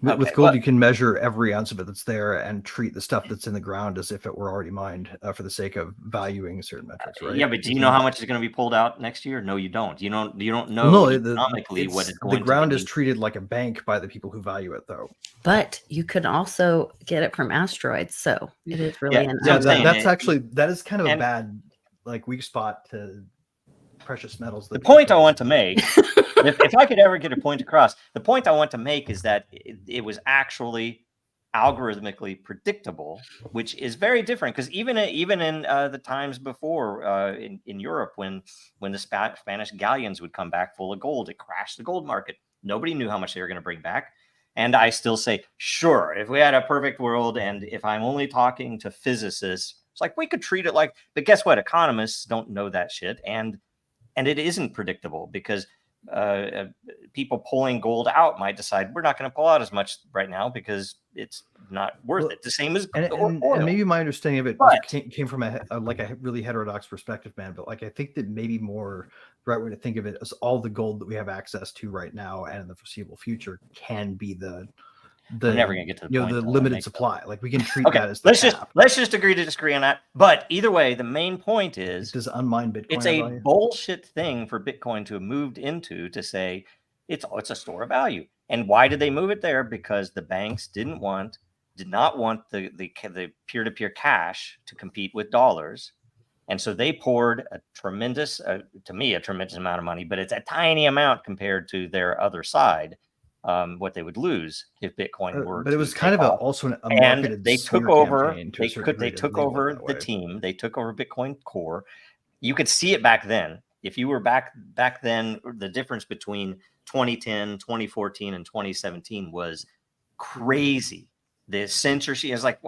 With gold, you can measure every ounce of it that's there and treat the stuff that's in the ground as if it were already mined for the sake of valuing certain metrics, right? Yeah, but do you know how much is going to be pulled out next year? No, you don't. You don't know Well, no, economically what is going to be. The ground is treated like a bank by the people who value it, though. But you could also get it from asteroids, so it is really that is kind of a bad weak spot to precious metals. The point I want to make, if I could ever get a point across, the point I want to make is that it was actually algorithmically predictable, which is very different, because even in the times before in Europe, when the Spanish galleons would come back full of gold, it crashed the gold market. Nobody knew how much they were going to bring back. And I still say, sure, if we had a perfect world, and if I'm only talking to physicists, it's like we could treat it like, but guess what? Economists don't know that shit. And it isn't predictable, because people pulling gold out might decide we're not going to pull out as much right now because it's not worth it. The same as oil. And maybe my understanding of it came from a really heterodox perspective, man. But I think that maybe more the right way to think of it is all the gold that we have access to right now and in the foreseeable future can be the we're never gonna get to the point, the limited supply. We can treat that as let's just agree to disagree on that. But either way, the main point is, does unmined Bitcoin, it's a bullshit thing for Bitcoin to have moved into, to say it's a store of value. And why did they move it there? Because the banks did not want the peer-to-peer cash to compete with dollars. And so they poured a tremendous amount of money, but it's a tiny amount compared to their other side. What they would lose if Bitcoin were. But it was kind of also a marketed, and they took over. They took over the team. They took over Bitcoin Core. You could see it back then. If you were back then, the difference between 2010, 2014, and 2017 was crazy. The censorship is like,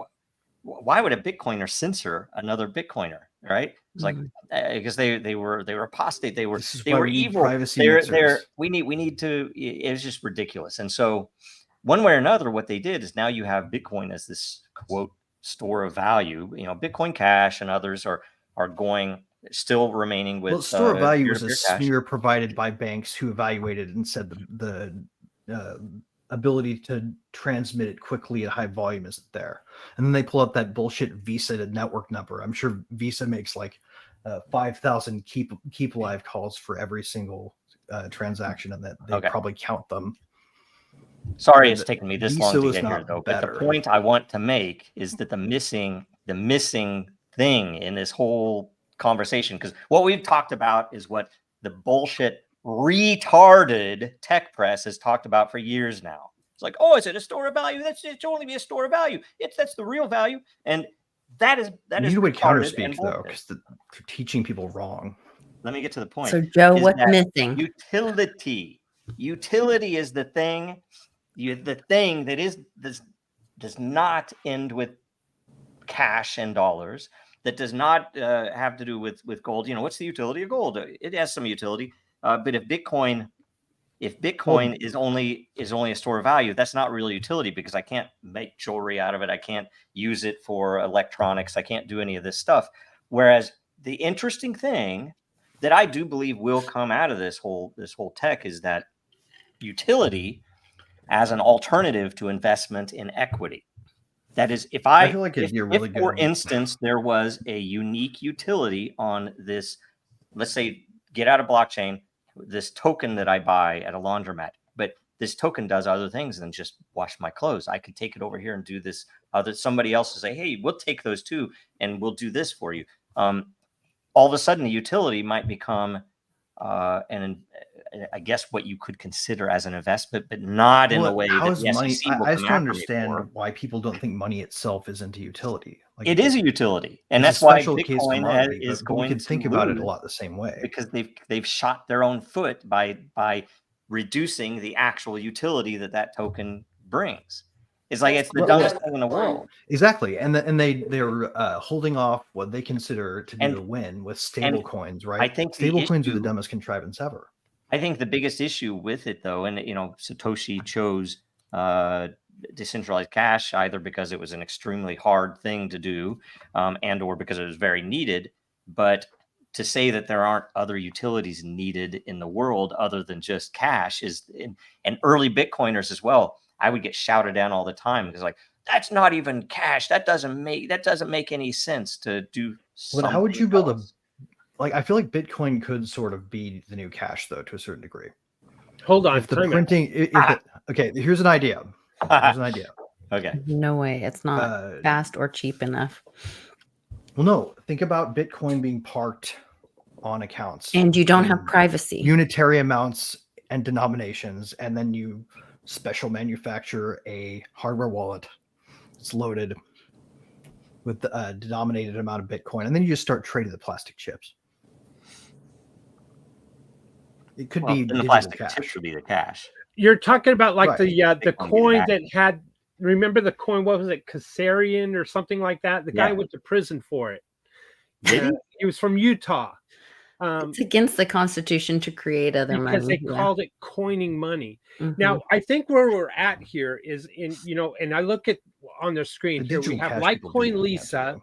why would a Bitcoiner censor another Bitcoiner? Right? It's like because they were apostate. They were evil. We need to. It was just ridiculous. And so, one way or another, what they did is now you have Bitcoin as this quote store of value. Bitcoin Cash and others are still remaining with. Well, store of value was a smear provided by banks who evaluated and said the ability to transmit it quickly at high volume isn't there, and then they pull up that bullshit Visa network number. I'm sure Visa makes 5,000 keep live calls for every single transaction, and that they probably count them. Sorry, it's taken me this long to get here, though. But the point I want to make is that the missing thing in this whole conversation, because what we've talked about is what the bullshit retarded tech press has talked about for years now. It's like, oh, is it a store of value? It should only be a store of value. That's the real value, and that is you would counterspeak though, because they're teaching people wrong. Let me get to the point. So, Joe, what's missing? Utility is the thing. The thing that does not end with cash and dollars. That does not have to do with gold. What's the utility of gold? It has some utility. But if Bitcoin is only a store of value, that's not really utility, because I can't make jewelry out of it. I can't use it for electronics. I can't do any of this stuff. Whereas the interesting thing that I do believe will come out of this whole tech is that utility as an alternative to investment in equity. That is, if for instance, there was a unique utility on this, let's say, get out of blockchain, this token that I buy at a laundromat, but this token does other things than just wash my clothes. I could take it over here and do this. Somebody else will say, hey, we'll take those too, and we'll do this for you. All of a sudden, the utility might become I guess what you could consider as an investment, but not in the way how that is the money? SEC will I come just don't after me understand for. why people don't think money itself isn't a utility. Like It is a utility, and it's that's a why special case Bitcoin commodity, is but we going can to think about it a lose lot the same way. because they've shot their own foot by reducing the actual utility that token brings. It's like it's the Well, dumbest thing in the world. Exactly, and they're holding off what they consider to be And- the win with and stable coins, right? I think the stable coins are the issue- dumbest contrivance ever. I think the biggest issue with it, though, and Satoshi chose decentralized cash either because it was an extremely hard thing to do, and or because it was very needed. But to say that there aren't other utilities needed in the world other than just cash and early Bitcoiners as well. I would get shouted down all the time because like that's not even cash. That doesn't make any sense to do. But how would you build else. I feel like Bitcoin could sort of be the new cash, though, to a certain degree. Hold on. If the time out. printing, okay, here's an idea. Here's an idea. Okay. No way. It's not fast or cheap enough. Well, no, think about Bitcoin being parked on accounts. And you don't have in privacy. Unitary amounts and denominations, and then you special manufacture a hardware wallet. It's loaded with the denominated amount of Bitcoin, and then you just start trading the plastic chips. It could be And the digital plastic cash. chips would be the cash. You're talking about like Right. the Bitcoin coin back. that had. Remember the coin? What was it? Kasarian or something like that. The guy Yeah. went to prison for it. Did he? He was from Utah. It's against the Constitution to create other Because money. they called it coining money. Mhm. Now, I think where we're at here is and I look at on the screen The here, we digital have cash people do Litecoin that Lisa too.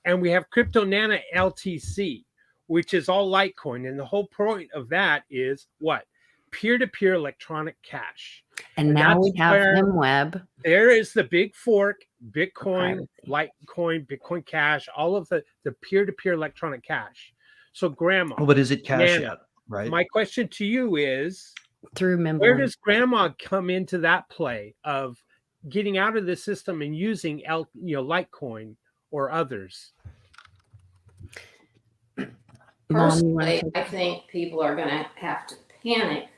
and we have Crypto Nana LTC, which is all Litecoin. And the whole point of that is what? Peer-to-peer electronic cash. and now we that's have where- MWeb. There is the big fork, Bitcoin, Privacy. Litecoin, Bitcoin Cash, all of the peer-to-peer electronic cash. So, Grandma, Oh, but is it cash Nana, yet? Right. my question to you is, Through MWeb. where does Grandma come into that play of getting out of the system and using Litecoin or others? Mom, you wanna Personally, take- I think people are going to have to panic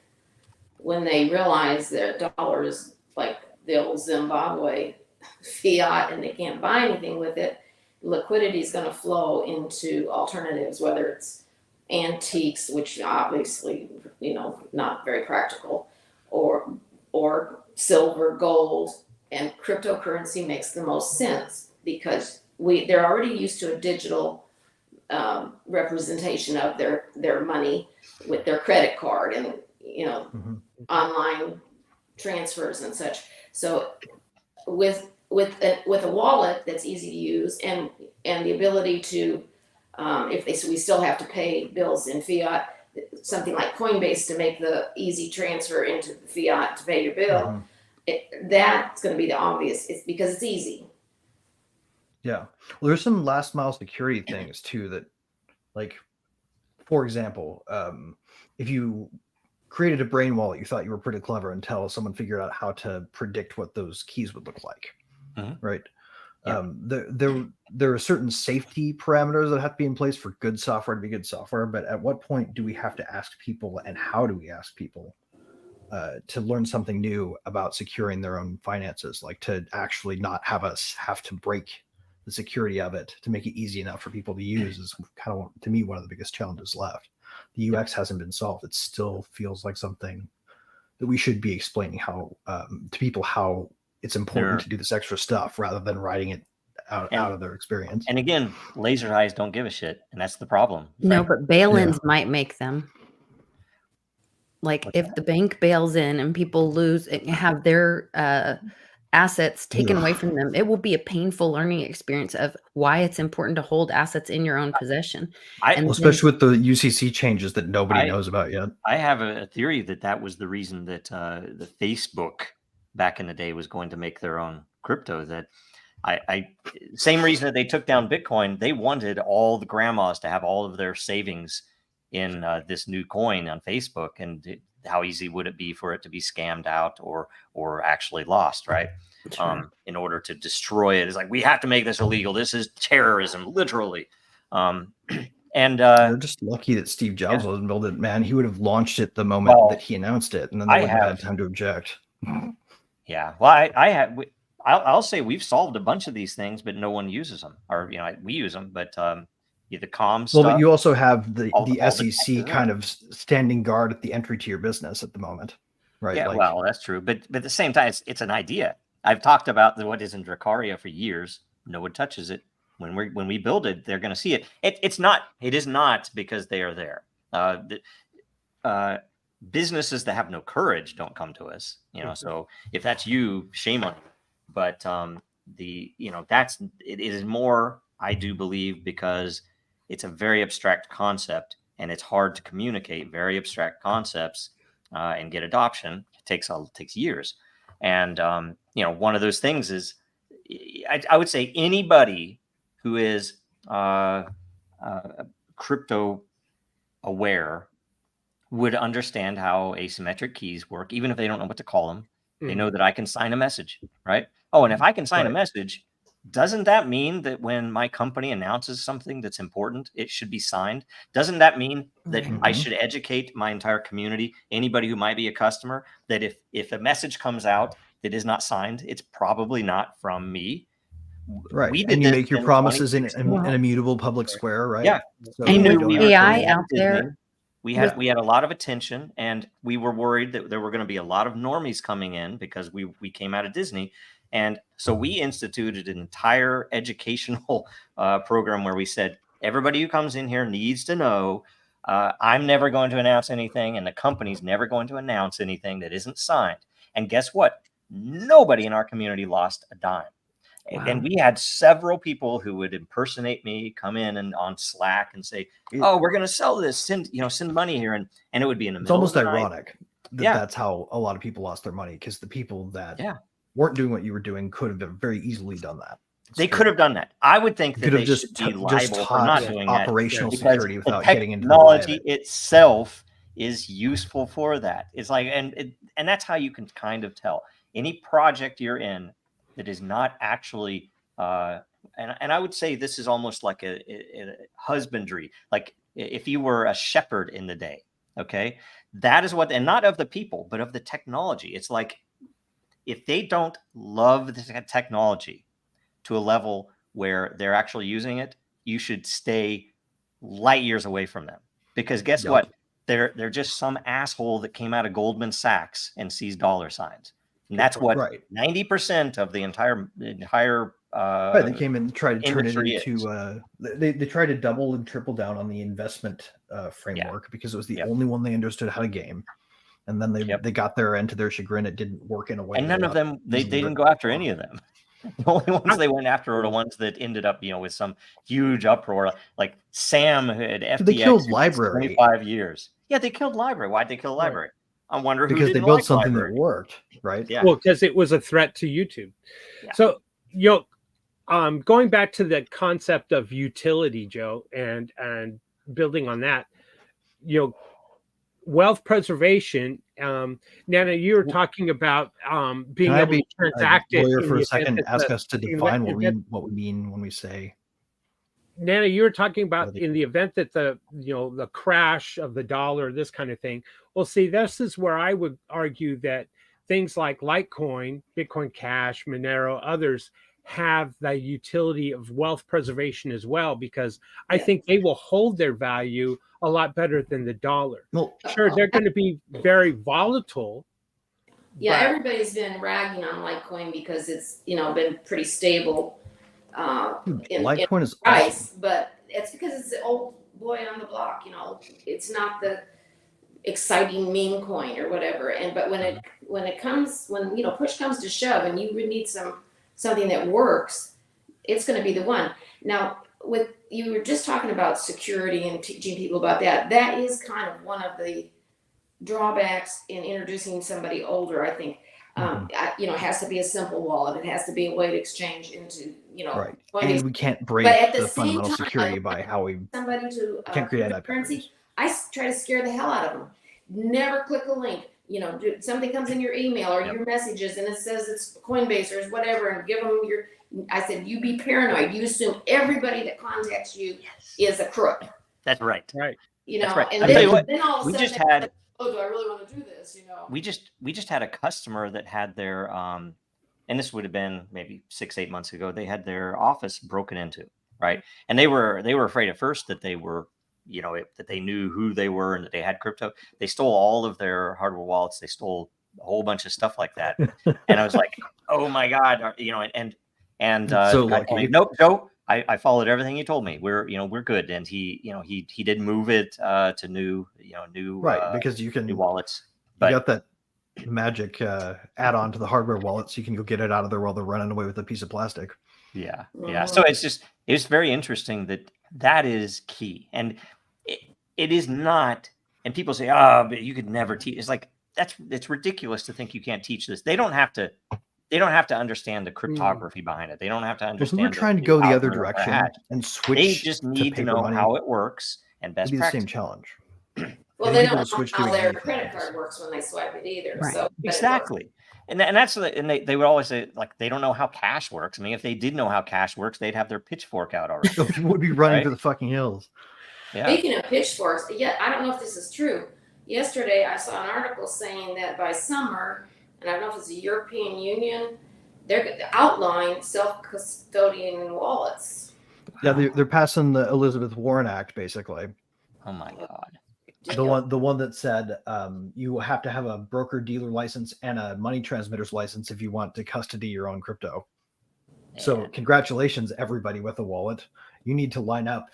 when they realize their dollar is like the old Zimbabwe fiat and they can't buy anything with it. Liquidity is going to flow into alternatives, whether it's antiques, which obviously, not very practical, or silver, gold, and cryptocurrency makes the most sense because they're already used to a digital representation of their money with their credit card and Mhm. online transfers and such. So with a wallet that's easy to use and the ability to we still have to pay bills in fiat, something like Coinbase to make the easy transfer into the fiat to pay your bill. Mhm. That's going to be the obvious. It's because it's easy. Yeah. Well, there's some last mile security things too that, like, for example, if you created a brain wallet, you thought you were pretty clever until someone figured out how to predict what those keys would look like. Mhm. Right. Yeah. There are certain safety parameters that have to be in place for good software to be good software. But at what point do we have to ask people, and how do we ask people to learn something new about securing their own finances, like to actually not have us have to break the security of it to make it easy enough for people to use is kind of, to me, one of the biggest challenges left. The UX hasn't been solved. It still feels like something that we should be explaining how to people how it's important to do this extra stuff rather than writing it out of their experience. And again, laser eyes don't give a shit, and that's the problem. No, Like, but bail-ins might make them. Like What's if the bank bails in and people lose and have their assets taken away from them, it will be a painful learning experience of why it's important to hold assets in your own possession. Well, especially with the UCC changes that nobody knows about yet. I have a theory that was the reason that the Facebook back in the day was going to make their own crypto. That same reason that they took down Bitcoin, they wanted all the grandmas to have all of their savings in this new coin on Facebook, and how easy would it be for it to be scammed out or actually lost, right? Sure. In order to destroy it. It's like, we have to make this illegal. This is terrorism, literally. And And You're just lucky that Steve Jobs wasn't built it, man. He would have launched it the moment Well, that he announced it, and then they I wouldn't have have- had time to object. yeah, well, I'll say we've solved a bunch of these things, but no one uses them, or we use them, but the comms Well, stuff. but you also have the all the SEC tech, kind of standing guard at the entry to your business at the moment, right? Yeah, Like, well, that's true, but at the same time, it's an idea. I've talked about what is in Dracaria for years. No one touches it. When we build it, they're going to see it. It is not because they are there. Businesses that have no courage don't come to us. So if that's you, shame on you. But it is more, I do believe, because it's a very abstract concept and it's hard to communicate very abstract concepts and get adoption. It takes years. And one of those things is, I would say anybody who is crypto aware would understand how asymmetric keys work, even if they don't know what to call them. They know that I can sign a message, right? Oh, and if I can sign a message, doesn't that mean that when my company announces something that's important, it should be signed? Doesn't that mean that I should educate my entire community, anybody who might be a customer, that if a message comes out that is not signed, it's probably not from me? right. We did And you this make your in promises in 2016. an immutable public square, right? Yeah. So And they with don't have AI to- out there, We had a lot of attention, and we were worried that there were going to be a lot of normies coming in because we came out of Disney. And so we instituted an entire educational program where we said, everybody who comes in here needs to know I'm never going to announce anything, and the company's never going to announce anything that isn't signed. And guess what? Nobody in our community lost a dime. Wow. And we had several people who would impersonate me, come in and on Slack and say, "Oh, we're going to sell this. Send money here," and it would be in the It's middle. almost of the ironic that Yeah. that's how a lot of people lost their money, because the people that Yeah. weren't doing what you were doing could have very easily done that. They could have done that. I would think that Could they have just should be just liable for not taught doing that, operational because security the without getting into the technology lie of it. itself is useful for that. It's like, and that's how you can kind of tell any project you're in that is not actually. And I would say this is almost like a husbandry. Like if you were a shepherd in the day, okay, that is what, and not of the people, but of the technology. It's like if they don't love the technology to a level where they're actually using it, you should stay light years away from them, because guess what? They're just some asshole that came out of Goldman Sachs and sees dollar signs. And that's what 90% of the entire Right, they came in and tried to turn it industry into they tried to double and triple down on the investment framework because it was the only one they understood how to game, and then they got there, and to their chagrin it didn't work in a way. And none of them they didn't go after any of them. The only ones they went after are the ones that ended up, with some huge uproar, like Sam had FTX. They killed Library. 25 years. Yeah, they killed Library. Why'd they kill Library? I wonder who because they didn't built like something Library. that worked, right? Yeah. Well, because it was a threat to YouTube. Yeah. So, going back to the concept of utility, Joe, and building on that, wealth preservation. Nana, you were talking about being able to transact it. Lawyer for a second, ask us to define what we mean when we say. Nana, you were talking about in the event that the crash of the dollar, this kind of thing. Well, see, this is where I would argue that things like Litecoin, Bitcoin Cash, Monero, others have the utility of wealth preservation as well, because I think they will hold their value a lot better than the dollar. Well, sure, they're going to be very volatile. Yeah, everybody's been ragging on Litecoin because it's been pretty stable Litecoin is price, awesome. but it's because it's the old boy on the block. It's not the exciting meme coin or whatever. But when push comes to shove and you would need something that works, it's going to be the one. Now, you were just talking about security and teaching people about that. That is kind of one of the drawbacks in introducing somebody older, I think. It has to be a simple wallet. It has to be a way to exchange into, right. And we can't break the fundamental security by how we somebody to can't create that currency. I try to scare the hell out of them. Never click a link. Something comes in your email or your messages and it says it's Coinbase or whatever, and give them I said, you be paranoid. You assume everybody that contacts you is a crook. That's right. Right. You That's know, right. and I'll tell you then, what, then all of a we sudden, just they're had like, oh, do I really want to do this? You know, we just had a customer that had their and this would have been maybe 6-8 months ago. They had their office broken into, right? And they were afraid at first that they were, that they knew who they were and that they had crypto. They stole all of their hardware wallets. They stole a whole bunch of stuff like that. And I was like, oh my God, and So the guy told me, lucky. nope, Joe, I followed everything you told me. We're good. And he did move it to new Right, because you new can wallets. you But got that magic add-on to the hardware wallet, so you can go get it out of there while they're running away with a piece of plastic. yeah. So it's very interesting that is key. And it is not, and people say, oh, but you could never teach. It's like, it's ridiculous to think you can't teach this. They don't have to understand the cryptography behind it. They don't have to Well, understand. who are trying to go the other algorithm or direction hash. and They switch just to need to paper know money? how it works and It'd best be the same practice. challenge. well, Getting they people don't to know switch how doing their anything credit like card this. works when they swipe it either. Right. So but it works. Exactly. And that's and they would always say, like, they don't know how cash works. I mean, if they did know how cash works, they'd have their pitchfork out already. People would be running Right? for the fucking hills. Yeah. Speaking of pitchforks, I don't know if this is true. Yesterday, I saw an article saying that by summer, and I don't know if it's the European Union, they're outlawing self-custodian wallets. Yeah, they're passing the Elizabeth Warren Act, basically. Oh my God. The one that said you have to have a broker dealer license and a money transmitter's license if you want to custody your own crypto. So congratulations, everybody with a wallet. You need to line up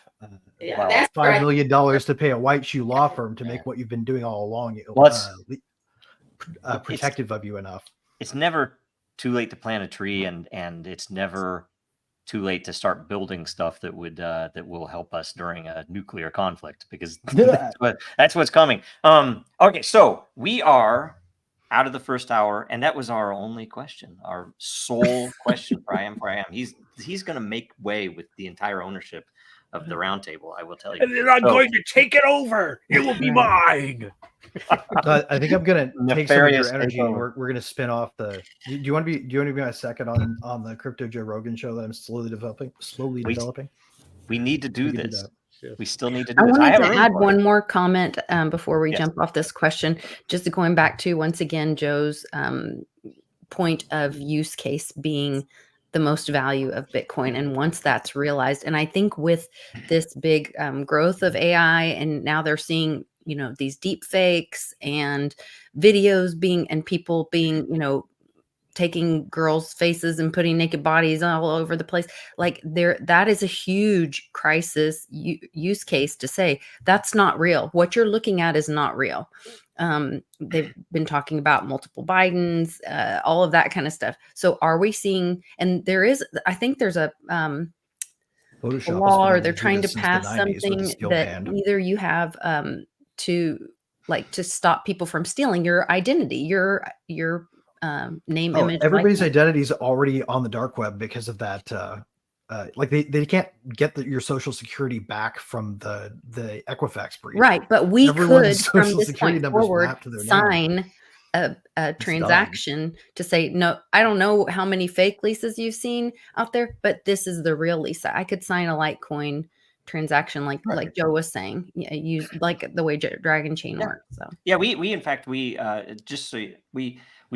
Yeah, that's $5 million to pay a white shoe law firm to make what you've been doing all along protective of you enough. It's never too late to plant a tree, and it's never too late to start building stuff that will help us during a nuclear conflict, because that's what's coming. Okay, so we are out of the first hour, and that was our only question, our sole question for I Am. He's going to make way with the entire ownership of the roundtable, I will tell you. And then I'm going to take it over. It will be mine. I think I'm gonna take some of Nefarious your energy, and takeover. we're gonna spin off the. Do you want to be my second on the Crypto Joe Rogan show that I'm slowly developing? We need to do We can do this. that. We still need to do I this. wanted have to room add for one it. more comment before we Yes. jump off this question. Just going back to, once again, Joe's point of use case being the most value of Bitcoin. And once that's realized, and I think with this big growth of AI, and now they're seeing, these deep fakes and videos and people being, taking girls' faces and putting naked bodies all over the place. Like, that is a huge crisis use case to say that's not real. What you're looking at is not real. They've been talking about multiple Bidens, all of that kind of stuff. So are we seeing, and I think there's a law, or they're trying to pass something that either you have to stop people from stealing your identity, your name, image. Everybody's identity is already on the dark web because of that. Like they can't get your social security back from the Equifax breach. Right, but we Everyone's could, from social this security point numbers forward, mapped to their name. sign a transaction to say, no, I don't know how many fake Lisas you've seen out there, but this is the real Lisa. I could sign a Litecoin transaction like Joe was saying, use like the way Dragon Chain works. So we in fact we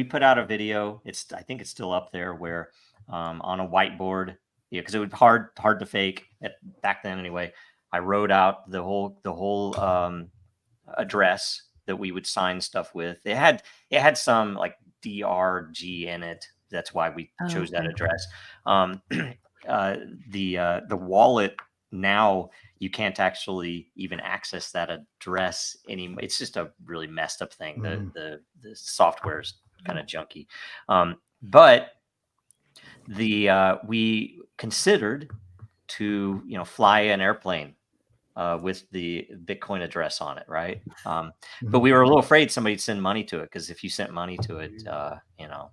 put out a video. I think it's still up there, where on a whiteboard, because it was hard to fake back then anyway. I wrote out the whole address that we would sign stuff with. It had some like DRG in it. That's why we chose that address. The wallet, now you can't actually even access that address anymore. It's just a really messed up thing. The software's kind of junky. But we considered to fly an airplane with the Bitcoin address on it, right? But we were a little afraid somebody'd send money to it, because if you sent money to it,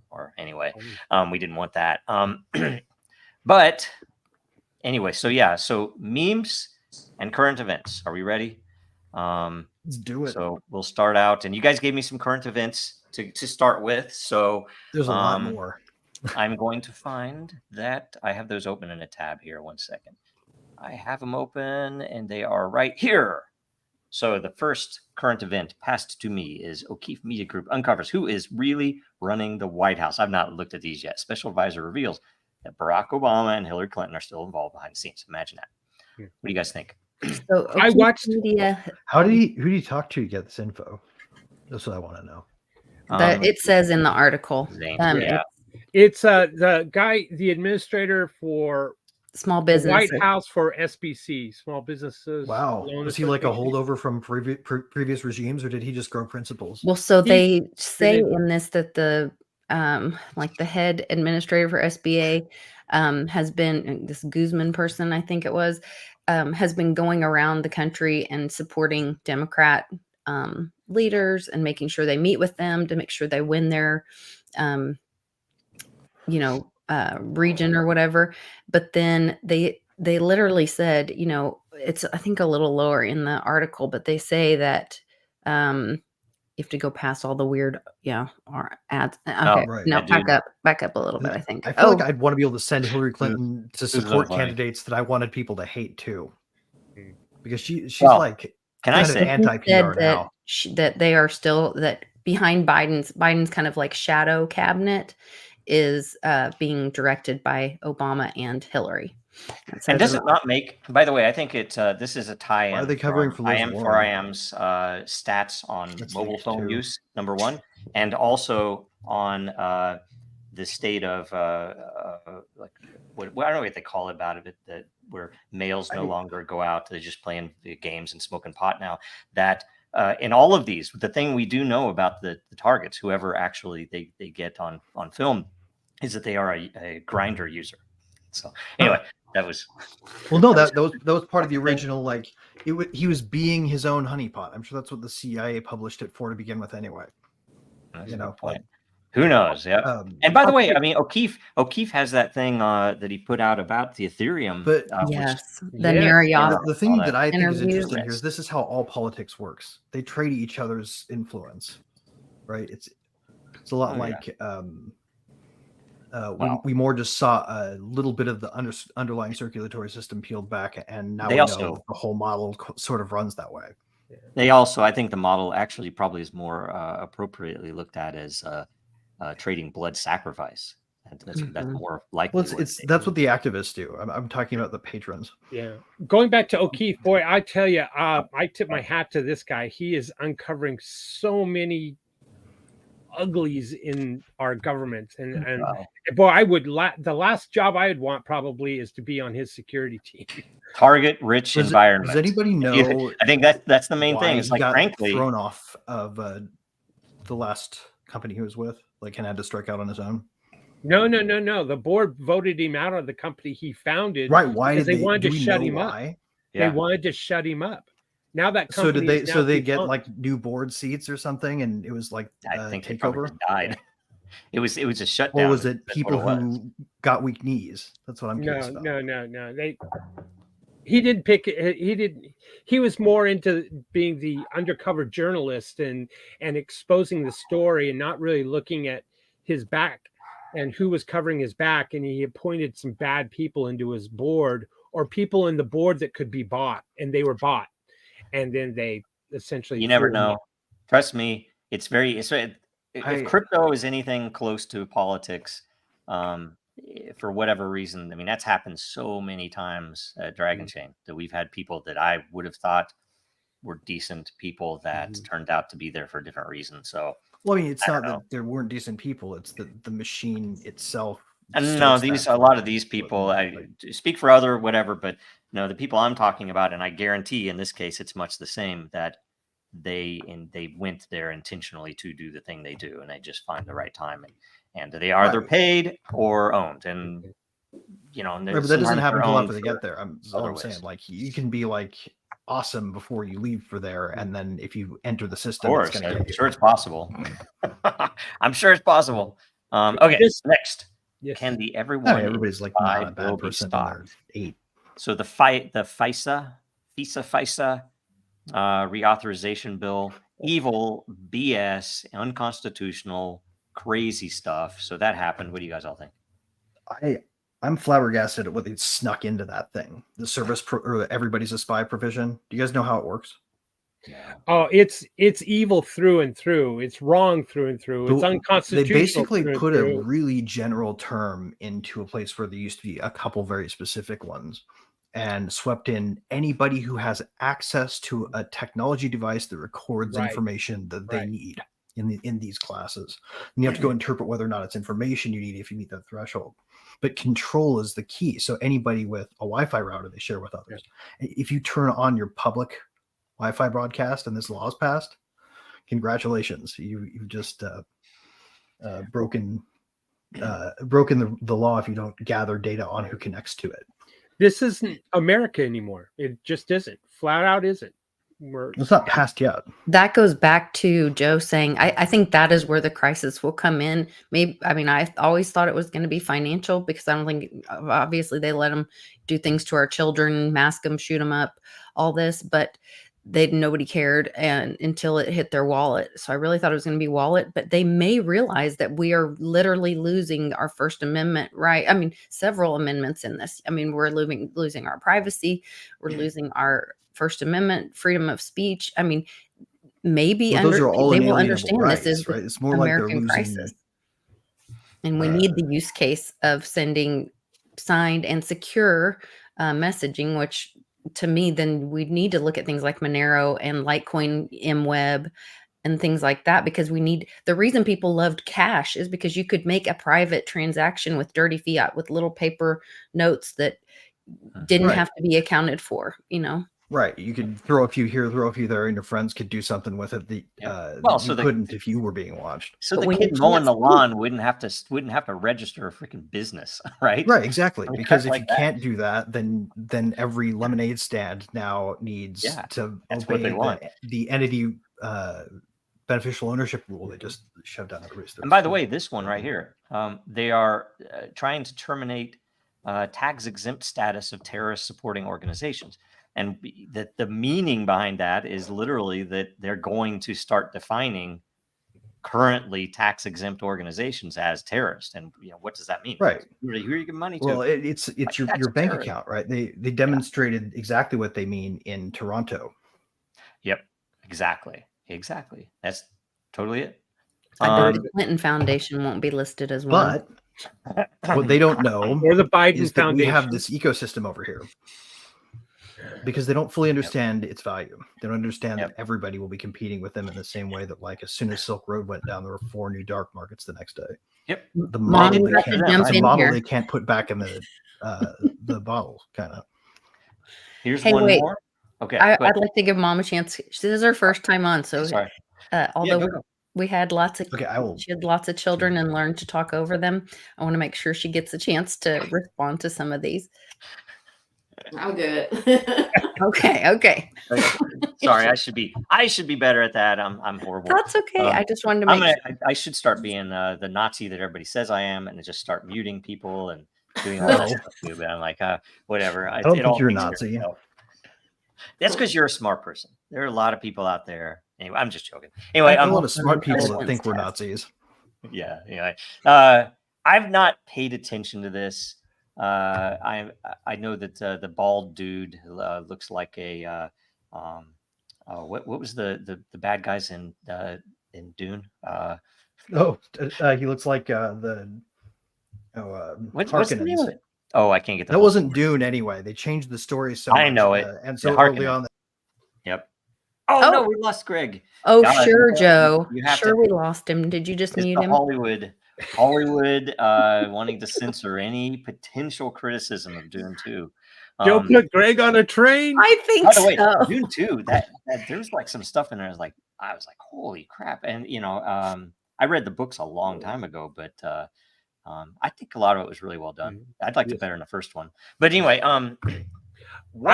or anyway, we didn't want that. But anyway, so memes and current events. Are we ready? Let's do it. So we'll start out, and you guys gave me some current events to start with. So there's a lot more. I'm going to find that I have those open in a tab here. 1 second. I have them open, and they are right here. So the first current event passed to me is O'Keefe Media Group uncovers who is really running the White House. I've not looked at these yet. Special advisor reveals that Barack Obama and Hillary Clinton are still involved behind the scenes. Imagine that. What do you guys think? So I O'Keefe watched- Media. Who did he talk to get this info? That's what I want to know. It says in the article. Zane, yeah. It's the guy, the administrator for Small the business. White House for SBC, Small Businesses. Wow. Loan Was he like a Association. holdover from previous regimes, or did he just grow principles? Well, so He- they say in this that the like the head administrator for SBA has been this Guzman person, I think it was, has been going around the country and supporting Democrat leaders and making sure they meet with them to make sure they win their region or whatever. But then they literally said, it's I think a little lower in the article, but they say that you have to go past all the weird or ads. Okay, right. no, Yeah, back up a little bit, I think. I feel like I'd want to be able to send Hillary Clinton to so support funny. candidates that I wanted people to hate too, because she's Well, like Can I kind of say? anti-PR said that now. that they are still that behind Biden's kind of like shadow cabinet is being directed by Obama and Hillary. And does it not make? By the way, I think it. This is a tie-in. Why are they covering from for Liz Warren? IAM's stats on That's mobile huge, phone too. use, number one, and also on the state of like I don't know what they call it about it, that where males no longer go out; they're just playing the games and smoking pot now. That in all of these, the thing we do know about the targets, whoever actually they get on film, is that they are a grinder user. So anyway, that was Well, no, that was part of the original. Like he was being his own honeypot. I'm sure that's what the CIA published it for to begin with, anyway. that's You a know, good point. Who knows? Yeah. And by the way, I mean O'Keefe has that thing that he put out about the Ethereum. But yes, the Yes. Narayaga. the thing all that I think is interview. interesting here is this is how all politics works. They trade each other's influence, right? It's a lot like we more just saw a little bit of the underlying circulatory system peeled back, and now They we also- know the whole model sort of runs that way. They also, I think the model actually probably is more appropriately looked at as trading blood sacrifice. And that's more likely. Well, that's what the activists do. I'm talking about the patrons. Yeah. Going back to O'Keefe, boy, I tell you, I tip my hat to this guy. He is uncovering so many uglies in our government, and boy, I would the last job I would want probably is to be on his security team. Target rich environment. Does anybody know? I think that's the main thing. It's like, got frankly, thrown off of the last company he was with, like, and had to strike out on his own. No. The board voted him out of the company he founded. Right? Why because did they wanted to do we shut know him up? why? yeah. They wanted to shut him up. Now that So company did they? is So now they get defunct. like new board seats or something, and it was like I think they probably takeover. just died. It was a shutdown. Or was it That's people what it was. who got weak knees? That's what I'm curious about. No. He didn't pick. He was more into being the undercover journalist and exposing the story and not really looking at his back and who was covering his back. And he appointed some bad people into his board, or people in the board that could be bought, and they were bought. And then they essentially You never threw him know. out. Trust me, if crypto is anything close to politics, for whatever reason, I mean, that's happened so many times at Dragon Chain that we've had people that I would have thought were decent people that turned out to be there for a different reason. So, Well, I mean, it's I not don't that there weren't decent people; it's that the machine itself. and no, starts these that a lot flow. of these people, Like, I speak for other whatever, but no, the people I'm talking about, and I guarantee in this case it's much the same, that they went there intentionally to do the thing they do, and they just find the right time, and they are either Right. paid or owned, and and right, but that doesn't sometimes happen they're until owned after they for get there. That's other all I'm ways. saying. Like, you can be like awesome before you leave for there, and then if you enter the Of system, course, it's going to I'm get you. sure it's possible. I'm sure it's possible. Okay, next, Yes. can the No, everyone everybody's like buy not a bad will be person. When stopped? they're 8. So the FISA reauthorization bill, evil BS, unconstitutional, crazy stuff. So that happened. What do you guys all think? I'm flabbergasted at what they snuck into that thing. The or everybody's a spy provision. Do you guys know how it works? Oh, it's evil through and through. It's wrong through and through. It's unconstitutional. They basically through and put through. a really general term into a place where there used to be a couple very specific ones, and swept in anybody who has access to a technology device that records Right. information that they Right. need in these classes. And you have to go interpret whether or not it's information you need if you meet that threshold. But control is the key. So anybody with a Wi-Fi router they share with others. If you turn on your public Wi-Fi broadcast and this law is passed, congratulations. You've just broken the law if you don't gather data on who connects to it. This isn't America anymore. It just isn't. Flat out isn't. It's not passed yet. That goes back to Joe saying, I think that is where the crisis will come in. Maybe, I mean, I always thought it was going to be financial because I don't think, obviously, they let them do things to our children, mask them, shoot them up, all this, but nobody cared and until it hit their wallet. So I really thought it was going to be wallet, but they may realize that we are literally losing our First Amendment right. I mean, several amendments in this. I mean, we're losing our privacy. We're losing our First Amendment, freedom of speech. I mean, maybe those are all they will inalienable understand rights, this is right? It's more American like they're losing crisis. And we need the use case of sending signed and secure messaging, which to me, then we need to look at things like Monero and Litecoin MWeb and things like that, because the reason people loved cash is because you could make a private transaction with dirty fiat, with little paper notes that didn't have to be accounted for, Right. You could throw a few here, throw a few there, and your friends could do something with it that you couldn't if you were being watched. So the kid mowing the lawn wouldn't have to register a freaking business, right? Right, exactly. Because if like you can't do that, then every lemonade stand now needs to obey the entity beneficial ownership rule they just shoved down everybody's throat. And by the way, this one right here, they are trying to terminate tax exempt status of terrorist supporting organizations. And the meaning behind that is literally that they're going to start defining currently tax exempt organizations as terrorists. And what does that mean? Right. Who are you giving money to? Well, it's your bank account, right? They demonstrated exactly what they mean in Toronto. Yep. Exactly. That's totally it. I bet the Clinton Foundation won't be listed as well. But what they don't know or the Biden is that Foundation. we have this ecosystem over here. Because they don't fully understand its value. They don't understand that everybody will be competing with them in the same way that, like, as soon as Silk Road went down, there were 4 new dark markets the next day. Yep. The model they can't put back in the bottle, kind of. Here's one more. Okay. I'd like to give Mom a chance. This is her first time on, so sorry. Although we had lots of she had lots of children and learned to talk over them, I want to make sure she gets a chance to respond to some of these. I'm good. Okay. Sorry, I should be better at that. I'm horrible. That's okay. I just wanted to make sure. I should start being the Nazi that everybody says I am, and just start muting people and doing all that stuff too. But I'm like, whatever. I don't think you're a Nazi. That's because you're a smart person. There are a lot of people out there. Anyway, I'm just joking. Anyway, I'm a lot of smart people that think we're Nazis. Yeah. Anyway, I've not paid attention to this. I know that the bald dude looks like a what was the bad guys in Dune? He looks like what's the name of it? Oh, I can't get that. Wasn't Dune anyway. They changed the story so much. I know it. And so early on. Yep. Oh no, we lost Greg. Oh, sure, Joe. Sure, we lost him. Did you just mute him? Hollywood wanting to censor any potential criticism of Dune 2. Joe put Greg on a train. I think so. By the way, Dune 2, that there's like some stuff in there. I was like, holy crap! And I read the books a long time ago, but I think a lot of it was really well done. I'd like it better in the first one. But anyway, I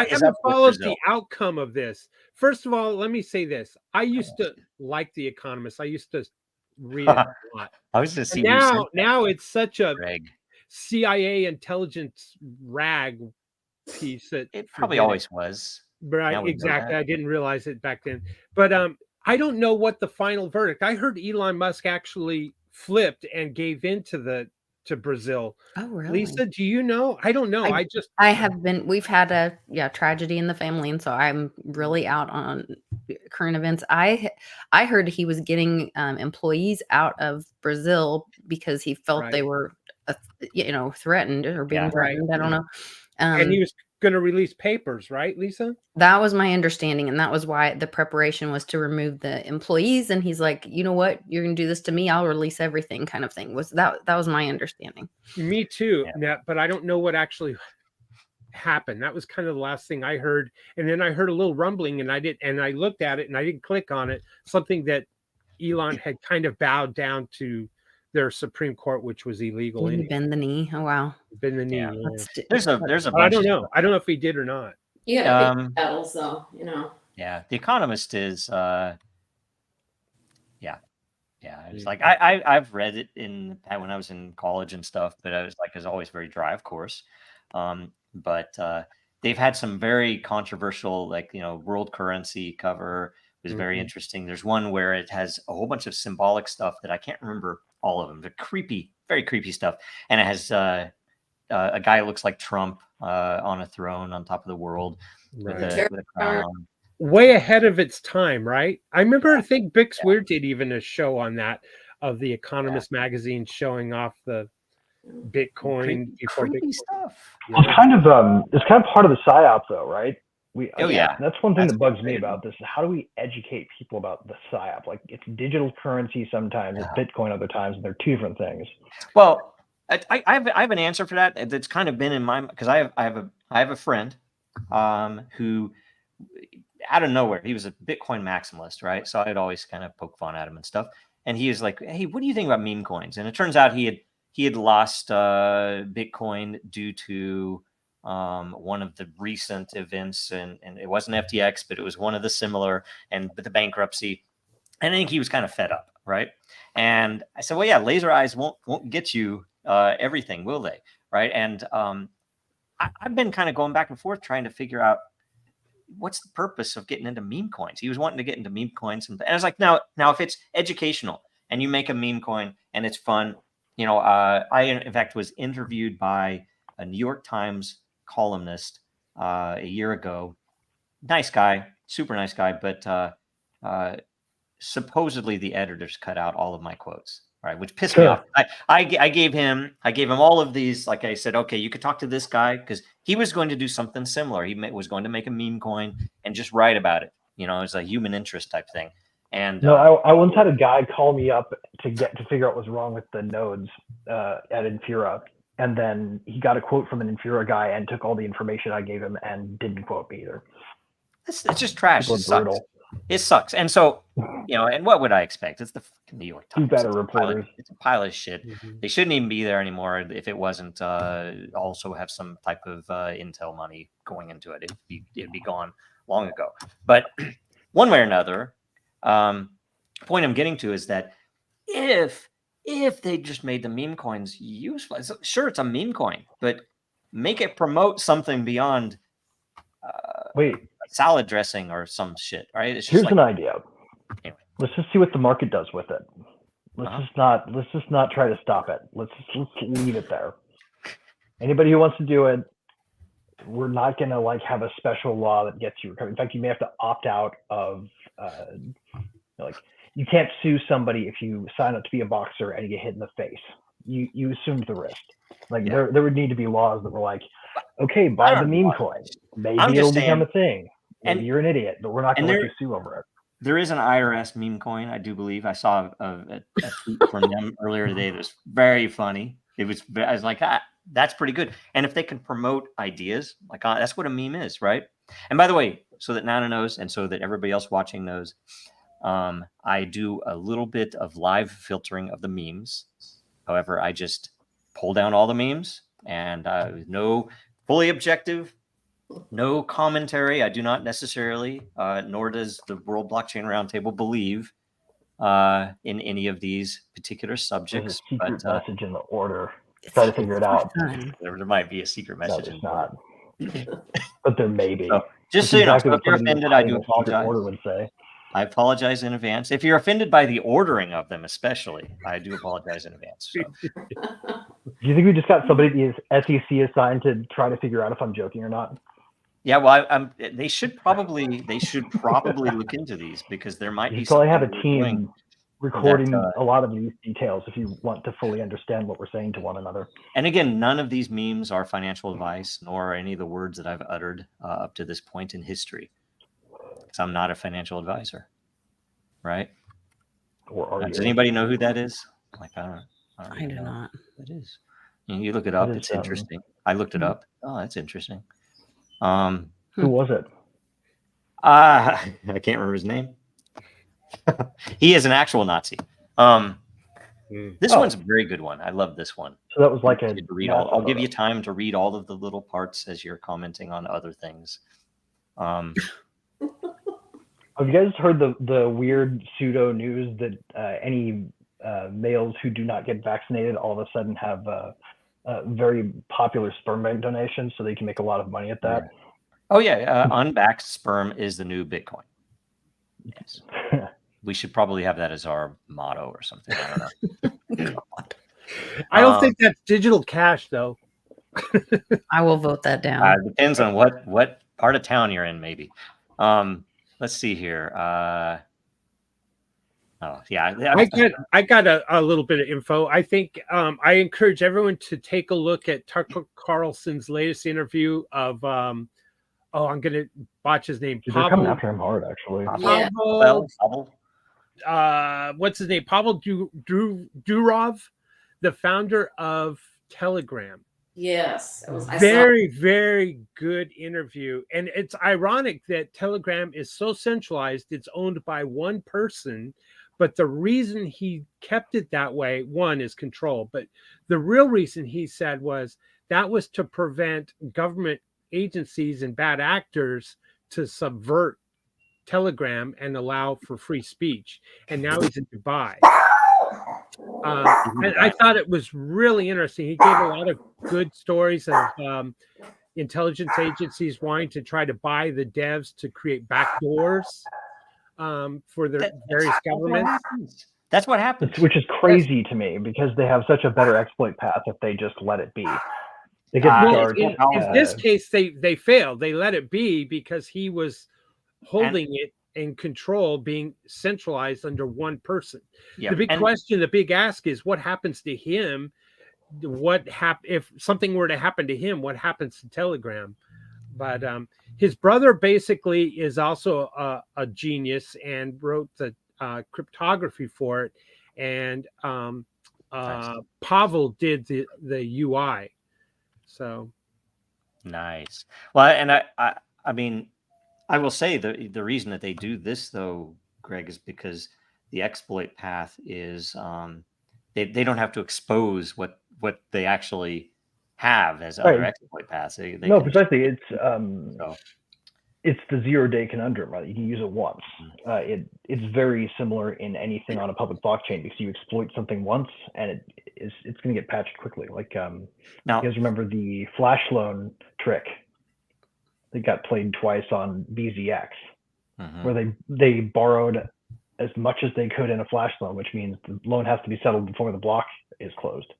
haven't followed the outcome of this. First of all, let me say this: I used to like The Economist. I used to read it a lot. I was just now it's such a CIA intelligence rag piece that it probably always was. Right, exactly. I didn't realize it back then. But I don't know what the final verdict. I heard Elon Musk actually flipped and gave in to the to Brazil. Oh, really? Lisa, do you know? I don't know. I have been. We've had a tragedy in the family, and so I'm really out on current events. I heard he was getting employees out of Brazil because he felt Right. they were, threatened or being Yeah. threatened. I don't know. And he was going to release papers, right, Lisa? That was my understanding, and that was why the preparation was to remove the employees. And he's like, you know what, you're gonna do this to me, I'll release everything, kind of thing. That was my understanding. Me too. Yeah. But I don't know what actually happened. That was kind of the last thing I heard. And then I heard a little rumbling, and I looked at it and I didn't click on it. Something that Elon had kind of bowed down to their Supreme Court, which was illegal. Didn't Anyway. bend the knee. Oh wow. Bend the knee. Yeah. Yeah. There's a I bunch don't of know. stuff. I don't know if he did or not. You got to pick battles, though. Yeah, The Economist is it's like I've read it when I was in college and stuff, but I was like, it's always very dry, of course. But they've had some very controversial, like, world currency cover was very interesting. There's one where it has a whole bunch of symbolic stuff that I can't remember all of them. They're creepy, very creepy stuff. And it has a guy who looks like Trump on a throne on top of the world with a crown on. Way ahead of its time, right? I remember, I think Bix Weird did even a show on that, of The Economist magazine showing off the Bitcoin before creepy Bitcoin stuff. It's kind of part of the psyop, though, right? Yeah. That's one thing that bugs me about this. How do we educate people about the psyop? Like, it's digital currency sometimes, it's Bitcoin other times, and they're two different things. Well, I have an answer for that. That's kind of been in my, because I have a friend who, out of nowhere, he was a Bitcoin maximalist, right? So I'd always kind of poke fun at him and stuff. And he was like, "Hey, what do you think about meme coins?" And it turns out he had lost Bitcoin due to one of the recent events, and it wasn't FTX, but it was one of the similar, but the bankruptcy. And I think he was kind of fed up, right? And I said, "Well, yeah, laser eyes won't get you everything, will they?" Right? And I've been kind of going back and forth trying to figure out what's the purpose of getting into meme coins. He was wanting to get into meme coins, and I was like, now if it's educational and you make a meme coin and it's fun, I in fact was interviewed by a New York Times columnist a year ago. Nice guy, super nice guy, but supposedly the editors cut out all of my quotes, right? Which pissed me off. I gave him all of these. Like I said, okay, you could talk to this guy because he was going to do something similar. He was going to make a meme coin and just write about it. It's a human interest type thing. And I once had a guy call me up to figure out what's wrong with the nodes at Infura, and then he got a quote from an Infura guy and took all the information I gave him and didn't quote me either. It's just trash. It sucks. And so, and what would I expect? It's the New York Times. Two better reporters. It's a pile of shit. They shouldn't even be there anymore if it wasn't also have some type of Intel money going into it. It'd be gone long ago. But one way or another, point I'm getting to is that if they just made the meme coins useful, sure, it's a meme coin, but make it promote something beyond salad dressing or some shit, right? It's just Here's an idea. Anyway. Let's just see what the market does with it. Let's just not try to stop it. Let's leave it there. Anybody who wants to do it, we're not gonna have a special law that gets you recovered. In fact, you may have to opt out of you can't sue somebody if you sign up to be a boxer and you get hit in the face. You assumed the risk. There would need to be laws that were like, okay, buy the meme coin. Maybe it'll become a thing. Maybe you're an idiot, but we're not going to let you sue over it. There is an IRS meme coin, I do believe. I saw a tweet from them earlier today that was very funny. I was like, that's pretty good. And if they can promote ideas, that's what a meme is, right? And by the way, so that Nana knows, and so that everybody else watching knows, I do a little bit of live filtering of the memes. However, I just pull down all the memes, and no fully objective, no commentary. I do not necessarily, nor does the World Blockchain Roundtable believe in any of these particular subjects. There's a secret message in the order. Try to figure it out. There might be a secret message in not. But there may be. So, just so you know, if you're offended, I do apologize. Order would say. I apologize in advance. If you're offended by the ordering of them, especially, I do apologize in advance. So. Do you think we just got somebody at the SEC assigned to try to figure out if I'm joking or not? Yeah, well, they should probably look into these, because there might be. You probably have a something team recording a lot of these details if you want to fully understand what we're saying to one another. And again, none of these memes are financial advice, nor any of the words that I've uttered up to this point in history, because I'm not a financial advisor, right? Or are Does you? anybody know who that is? Like, I I do not. Who that is. You look it up. It's interesting. I looked it up. Oh, that's interesting. Who was it? I can't remember his name. He is an actual Nazi. This one's a very good one. I love this one. So that was like a. I'll give you time to read all of the little parts as you're commenting on other things. Have you guys heard the weird pseudo news that any males who do not get vaccinated all of a sudden have very popular sperm bank donations, so they can make a lot of money at that? Oh yeah, unbacked sperm is the new Bitcoin. Yes. We should probably have that as our motto or something. I don't know. I don't think that's digital cash, though. I will vote that down. Depends on what part of town you're in, maybe. Let's see here. I got a little bit of info. I think I encourage everyone to take a look at Tucker Carlson's latest interview of I'm gonna botch his name. They're coming after him hard, actually. What's his name? Pavel Durov, the founder of Telegram. Yes, Very good interview. And it's ironic that Telegram is so centralized, it's owned by one person. But the reason he kept it that way, one, is control. But the real reason, he said, was to prevent government agencies and bad actors to subvert Telegram and allow for free speech. And now he's in Dubai. And I thought it was really interesting. He gave a lot of good stories of intelligence agencies wanting to try to buy the devs to create backdoors for their various governments. That's what happens. Which is crazy to me, because they have such a better exploit path if they just let it be. They get charged. In this case, they failed. They let it be because he was holding it in control, being centralized under one person. The big question, the big ask is, what happens to him? If something were to happen to him? What happens to Telegram? But his brother basically is also a genius and wrote the cryptography for it, and Pavel did the UI. So nice. Well, and I mean, I will say the reason that they do this, though, Greg, is because the exploit path is they don't have to expose what they actually have as other exploit paths. Precisely. It's the 0-day conundrum, right? You can use it once. It's very similar in anything on a public blockchain, because you exploit something once and it's going to get patched quickly. Like you guys remember the flash loan trick? They got played twice on BZX, where they borrowed as much as they could in a flash loan, which means the loan has to be settled before the block is closed.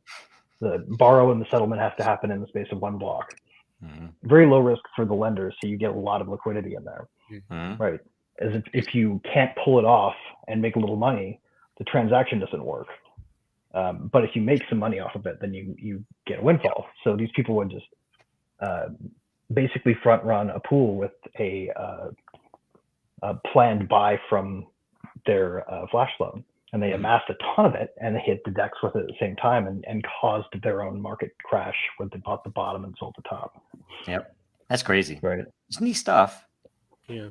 The borrow and the settlement has to happen in the space of one block. Very low risk for the lenders, so you get a lot of liquidity in there, right? As if you can't pull it off and make a little money, the transaction doesn't work. But if you make some money off of it, then you get a windfall. So these people would just basically front run a pool with a planned buy from their flash loan, and they amassed a ton of it, and they hit the DEX with it at the same time, and caused their own market crash when they bought the bottom and sold the top. Yep, that's crazy. Right, it's neat stuff. Yeah,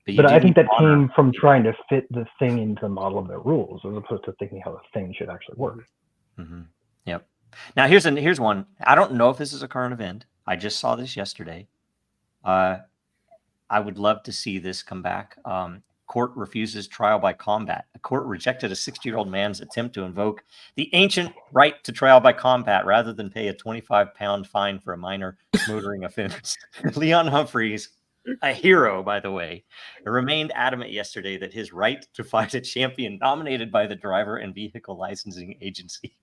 but I think that came from trying to fit the thing into the model of their rules, as opposed to thinking how the thing should actually work. Yep. Now here's one. I don't know if this is a current event. I just saw this yesterday. I would love to see this come back. Court refuses trial by combat. A court rejected a 60-year-old man's attempt to invoke the ancient right to trial by combat rather than pay a 25-pound fine for a minor motoring offense. Leon Humphreys a hero, by the way, remained adamant yesterday that his right to fight a champion nominated by the Driver and Vehicle Licensing Agency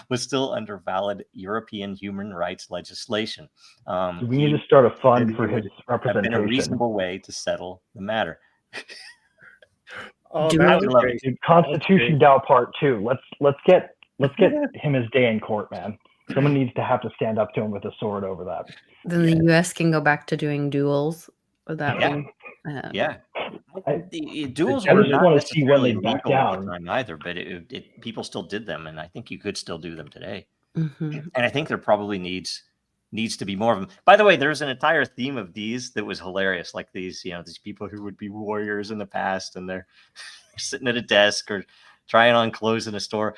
was still under valid European human rights legislation. Do we need to start a fund for it his would have been a representation? reasonable way to settle the matter. Oh, Do that we- was great. Dude, Constitution Dow Part 2. Let's get him his day in court, man. Someone needs to have to stand up to him with a sword over that. Then the U.S. can go back to doing duels without Yeah. being. Yeah. The duels I were just not wanna see when necessarily they back legal at the down. time either, but people still did them, and I think you could still do them today. Mhm. And I think there probably needs to be more of them. By the way, there's an entire theme of these that was hilarious, like these people who would be warriors in the past, and they're sitting at a desk or trying on clothes in a store.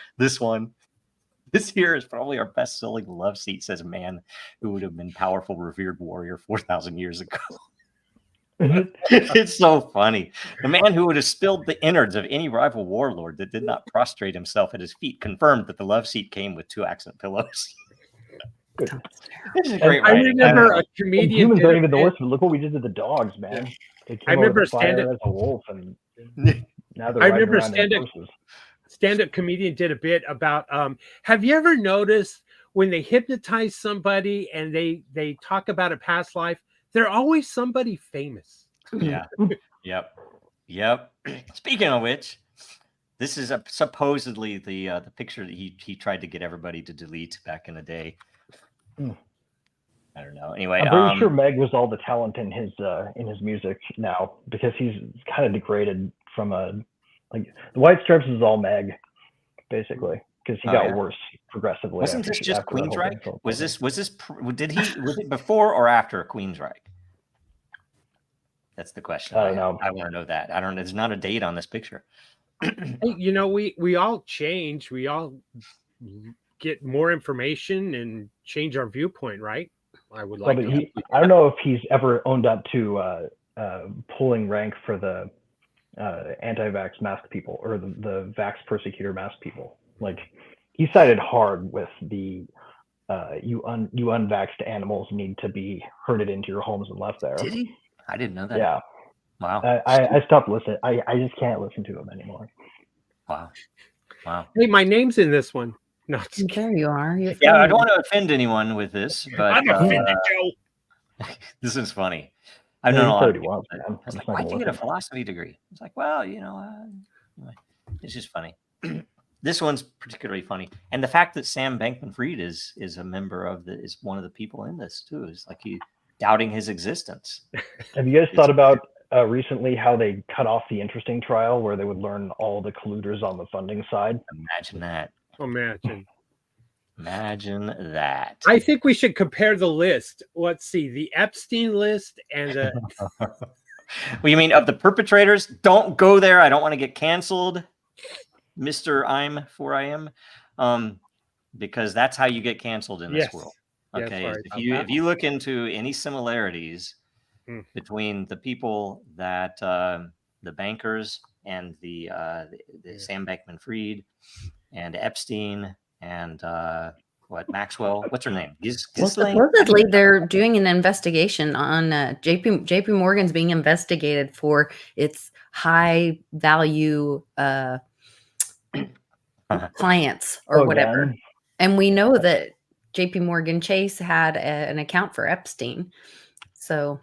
This here is probably our best-selling love seat. Says a man who would have been powerful, revered warrior 4,000 years ago. It's so funny. The man who would have spilled the innards of any rival warlord that did not prostrate himself at his feet confirmed that the love seat came with 2 accent pillows. This is great I writing. remember a And comedian. humans did aren't a even the bit- worst, but look what we did to the dogs, man. They came I over remember the fire stand-up- as a wolf, and now they're I riding remember around in stand-up- horses. stand-up comedian did a bit about have you ever noticed when they hypnotize somebody and they talk about a past life, they're always somebody famous. Yeah. Yep. Speaking of which, this is supposedly the picture that he tried to get everybody to delete back in the day. I don't know. Anyway, I'm pretty sure Meg was all the talent in his music now, because he's kind of degraded from like the White Stripes is all Meg, basically, because he got worse progressively. Wasn't this just after the whole Queensryche? thing. Was it before or after Queensryche? That's the question. I don't know. I want to know that. I don't know. There's not a date on this picture. Hey, we all change. We all get more information and change our viewpoint, right? I would like to. I don't know if he's ever owned up to pulling rank for the anti-vax mask people, or the vax persecutor mask people. Like, he sided hard with the you unvaxxed animals need to be herded into your homes and left there. Did he? I didn't know that. Yeah. Wow. I stopped listening. I just can't listen to him anymore. Wow. Hey, my name's in this one. No, There you are. Yeah, I don't want to offend anyone with this, but I'm offended, Joe. this is funny. I've known a lot of people. Man. I was I'm like, not why'd gonna you get a listen. philosophy degree? It's like, well, anyway, it's just funny. This one's particularly funny, and the fact that Sam Bankman-Fried is a member of is one of the people in this too. Is like he doubting his existence. Have you guys thought about recently how they cut off the interesting trial, where they would learn all the colluders on the funding side? Imagine that. Imagine that. I think we should compare the list. Let's see, the Epstein list and the. Well, you mean of the perpetrators? Don't go there. I don't want to get canceled, Mr. I'm 4IM, because that's how you get canceled in this world. Okay, Yes, if you look into any similarities between the people that the bankers and the Sam Bankman-Fried and Epstein and Maxwell, what's her name? Supposedly, they're doing an investigation on JP Morgan's being investigated for its high value clients or whatever. Man. And we know that JP Morgan Chase had an account for Epstein. So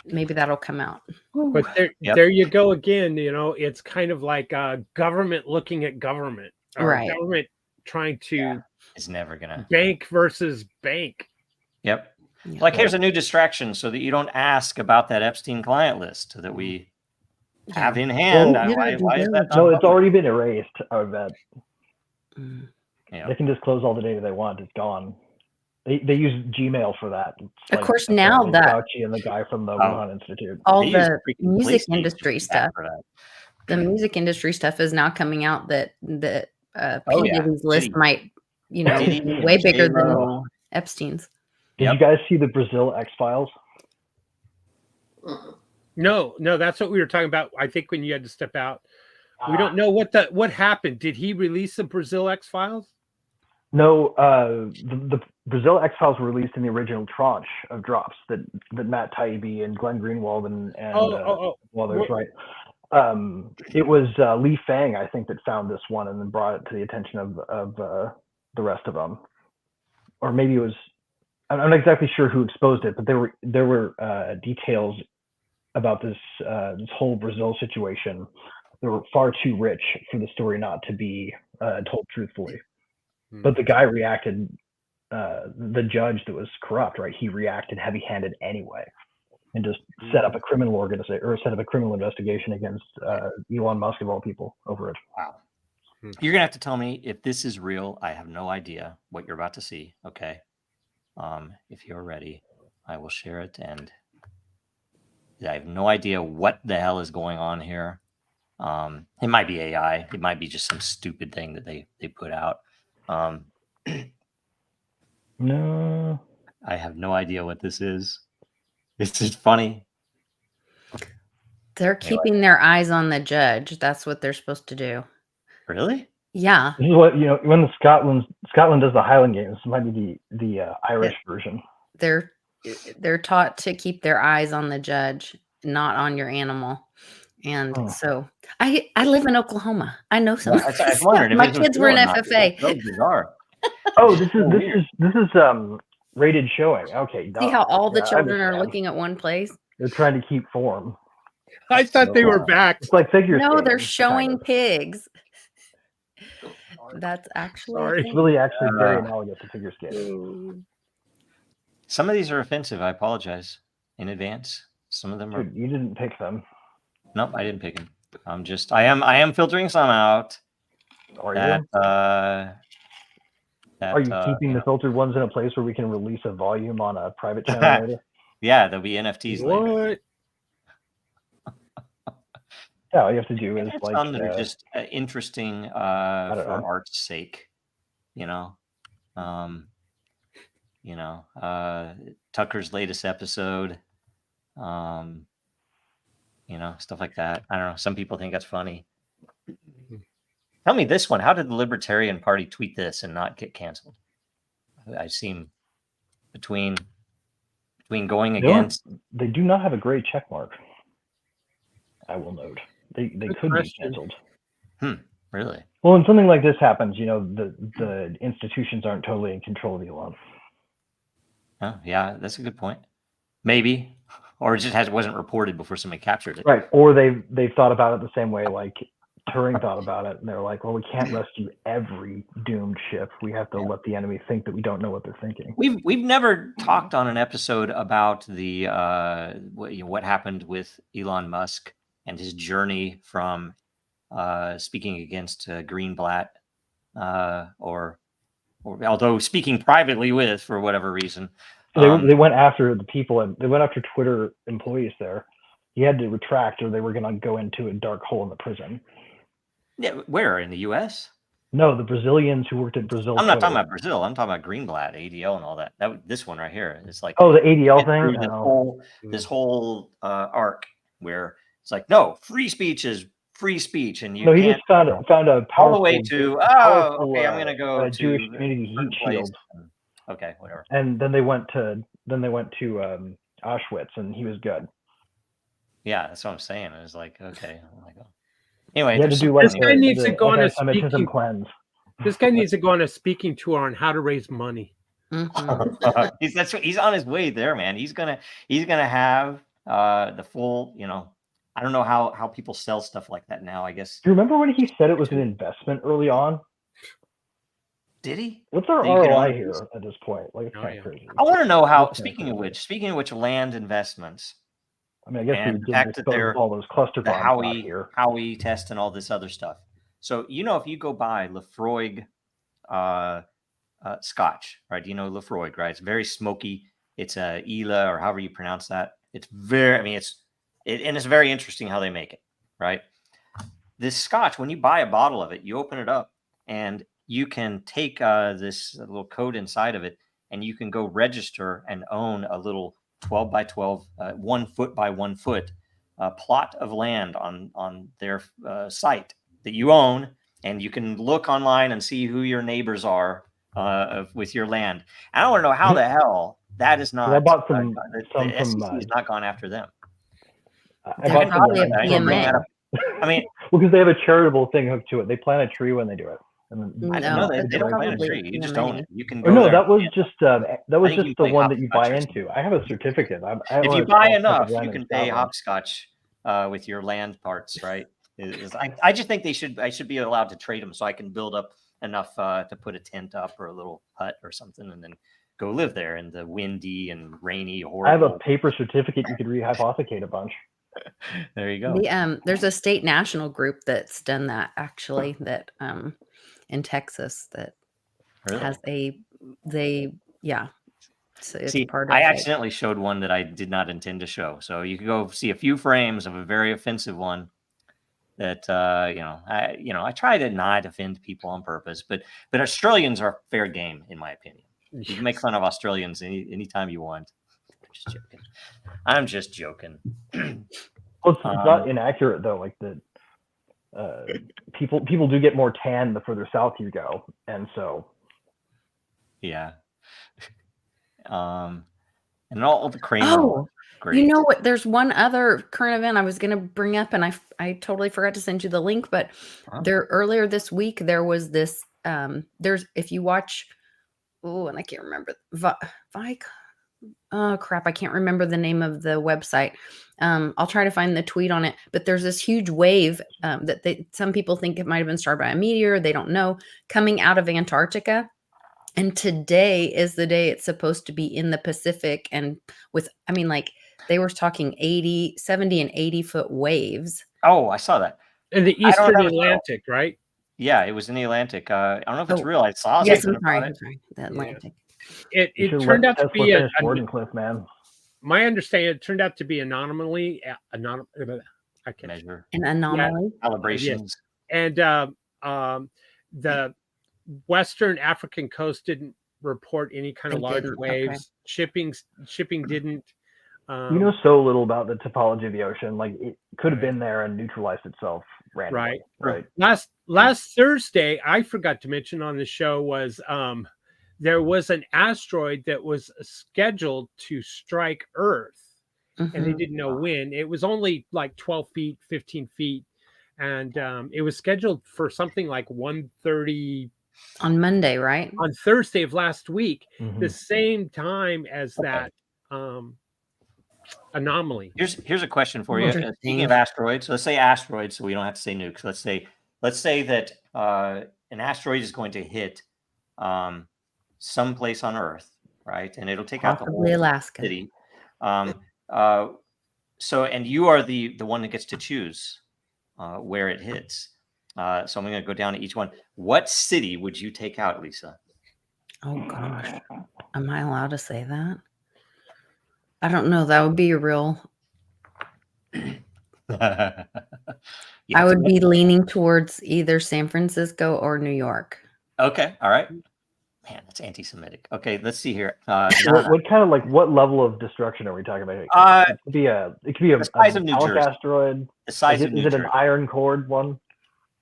maybe that'll come out. But there you go again. It's kind of like government looking at government. Right. Government trying to is never gonna bank versus bank. Yep. Like, here's a new distraction so that you don't ask about that Epstein client list that we have in hand. Why is that? No, it's already been erased. I bet. Yeah. They can just close all the data they want. It's gone. They use Gmail for that. It's Of course, now that Fauci and the guy from the Wuhan Institute, all the music industry stuff, the music industry stuff is now coming out that P. Diddy's list might, be way bigger than Epstein's. Did you guys see the Brazil X-Files? No, that's what we were talking about. I think when you had to step out, we don't know what happened. Did he release the Brazil X-Files? No, Brazil X-Files were released in the original tranche of drops that Matt Taibbi and Glenn Greenwald and others, right? It was Lee Fang, I think, that found this one and then brought it to the attention of the rest of them. Or maybe it was, I'm not exactly sure who exposed it, but there were details about this whole Brazil situation that were far too rich for the story not to be told truthfully. But the guy reacted, the judge that was corrupt, right? He reacted heavy-handed anyway, and just set up a criminal organization or set up a criminal investigation against Elon Musk of all people over it. Wow. You're gonna have to tell me if this is real. I have no idea what you're about to see. Okay. If you're ready, I will share it. And I have no idea what the hell is going on here. It might be AI. It might be just some stupid thing that they put out. No. I have no idea what this is. It's just funny. They're keeping their eyes on the judge. That's what they're supposed to do. Really? Yeah. This is what, when Scotland does the Highland Games, this might be the Irish version. They're taught to keep their eyes on the judge, not on your animal. And so I live in Oklahoma. I know some. I was wondering if my kids were in FFA. So bizarre. Oh, this is rated showing. Okay. See how all the children are looking at one place? They're trying to keep form. I thought they were back. It's like figure No, skating, they're showing kind of. pigs. That's actually It's really actually very analogous to figure skating. Some of these are offensive. I apologize in advance. Some of them are. Dude, you didn't pick them. Nope, I didn't pick them. I am filtering some out. Are you? Are you keeping the filtered ones in a place where we can release a volume on a private channel later? Yeah, there'll be NFTs later. Yeah, all you have to do is like some that are just interesting for art's sake, Tucker's latest episode, stuff like that. I don't know. Some people think that's funny. Tell me this one. How did the Libertarian Party tweet this and not get canceled? I seem between going against. They do not have a gray check mark. I will note. They could be canceled. Really? Well, when something like this happens, the institutions aren't totally in control of Elon. Oh, yeah, that's a good point. Maybe, or it just wasn't reported before somebody captured it. Right, or they've thought about it the same way like Turing thought about it, and they're like, well, we can't rescue every doomed ship. We have to let the enemy think that we don't know what they're thinking. We've never talked on an episode about the what happened with Elon Musk and his journey from speaking against Greenblatt, or although speaking privately with, for whatever reason. They went after the people, and they went after Twitter employees there. He had to retract, or they were going to go into a dark hole in the prison. Yeah, where? In the U.S.? No, the Brazilians who worked at Brazil. I'm not talking about Brazil. I'm talking about Greenblatt, ADL, and all that. This one right here is like, oh, the ADL thing. This whole arc where it's like, no, free speech is free speech, and you. No, he just found a powerful, all the way to okay, I'm gonna go to Jewish community heat shield. Okay, whatever. And then they went to Auschwitz, and he was good. Yeah, that's what I'm saying. It was like, okay, oh my god. Anyway, he had to do like this guy needs to go on a speaking cleanse. This guy needs to go on a speaking tour on how to raise money. Mm-hmm. He's on his way there, man. He's gonna have the full, I don't know how people sell stuff like that now, I guess. Do you remember when he said it was an investment early on? Did he? What's our ROI here at this point? Like, it's kind of crazy. I want to know how. Speaking of which, land investments. I mean, I guess and we the did fact that they're all those cluster bombs out here. Howey test and all this other stuff. So if you go by Lefroy Scotch, right? You know Lefroy, right? It's very smoky. It's a Ela, or however you pronounce that. It's very. I mean, it's very interesting how they make it, right? This Scotch, when you buy a bottle of it, you open it up and you can take this little code inside of it, and you can go register and own a little 12 by 12, 1 foot by 1 foot plot of land on their site that you own, and you can look online and see who your neighbors are with your land. I don't want to know how the hell that is not. I bought some the from SEC has not gone after them. I That's bought some probably a I didn't bring that PMA. up. I mean, well, because they have a charitable thing hooked to it. They plant a tree when they do it. And I then didn't know No, they that's don't plant a probably tree. a You just own PMA. it. You can or go no, there. that was just think you the play one that you buy hopscotch or into. I have a certificate. I If own you a buy 12 enough, land you in can pay Scotland. hopscotch with your land parts, right? I just think I should be allowed to trade them so I can build up enough to put a tent up or a little hut or something, and then go live there in the windy and rainy, horrible. I have a paper certificate you could rehypothecate a bunch. There you go. There's a state national group that's done that actually, that in Texas, that Really? has so it's See, part of I it. accidentally showed one that I did not intend to show. So you can go see a few frames of a very offensive one that I try to not offend people on purpose, but Australians are fair game in my opinion. You can make fun of Australians anytime you want. I'm just joking. Well, it's not inaccurate though. Like people do get more tan the further south you go, and so yeah. And all the Kramer. Oh, great. you know what? There's one other current event I was going to bring up, and I totally forgot to send you the link. But there earlier this week there was this. There's if you watch, and I can't remember oh crap, I can't remember the name of the website. I'll try to find the tweet on it. But there's this huge wave that some people think it might have been started by a meteor. They don't know, coming out of Antarctica. And today is the day it's supposed to be in the Pacific. And they were talking 70 and 80-foot waves. Oh, I saw that. In the Eastern Atlantic, right? Yeah, it was in the Atlantic. I don't know if it's real. I saw yes, something I'm about sorry, the Atlantic. Yeah. It turned out to be man. My understanding, it turned out to be an anomaly. I can't measure an anomaly. Calibrations. Yes. And the Western African coast didn't report any kind of large waves. Okay. Shipping didn't. You know so little about the topology of the ocean. Like it could have been there and neutralized itself randomly. Right. Last Thursday, I forgot to mention on the show was there was an asteroid that was scheduled to strike Earth, and they didn't know when. It was only like 12 feet, 15 feet, and it was scheduled for something like 1:30 on Monday, right? On Thursday of last week, the same time as that anomaly. Here's a question for you. Speaking of asteroids, let's say asteroids, so we don't have to say nukes. Let's say that an asteroid is going to hit someplace on Earth, right? And it'll take out the whole Alaska city. So, and you are the one that gets to choose where it hits. So I'm going to go down to each one. What city would you take out, Lisa? Oh gosh, am I allowed to say that? I don't know. That would be a real. I would be leaning towards either San Francisco or New York. Okay. All right. Man, that's anti-Semitic. Okay, let's see here. What kind of what level of destruction are we talking about? It could be a size of New Jersey. Asteroid. The size of New Jersey. Is it an iron core one?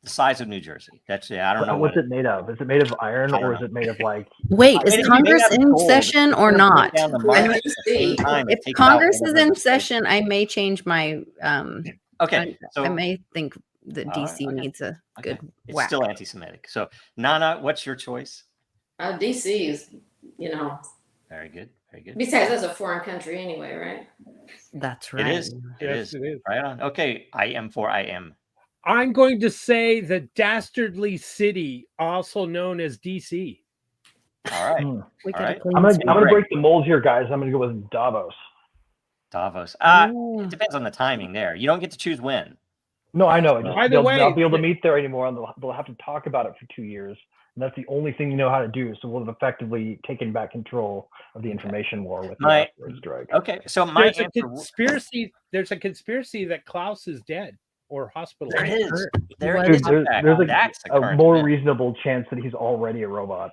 The size of New Jersey. That's I don't know. What's it made of? Is it made of iron or is it made of Wait, is Congress in session or not? If Congress is in session, I may change my. Okay, so I may think that DC needs a good whack. It's still anti-Semitic. So, Nana, what's your choice? DC is, Very good. Very good. Besides, that's a foreign country anyway, right? That's right. It is. It is. Right on. Okay, I am. I'm going to say the dastardly city, also known as DC. All right. I'm gonna break the mold here, guys. I'm gonna go with Davos. It depends on the timing there. You don't get to choose when. No, I know. By the way, they'll be able to meet there anymore, and they'll have to talk about it for 2 years. And that's the only thing you know how to do. So we'll have effectively taken back control of the information war with the asteroid strike. Okay, so there's a conspiracy that Klaus is dead or hospitalized. There's a more reasonable chance that he's already a robot.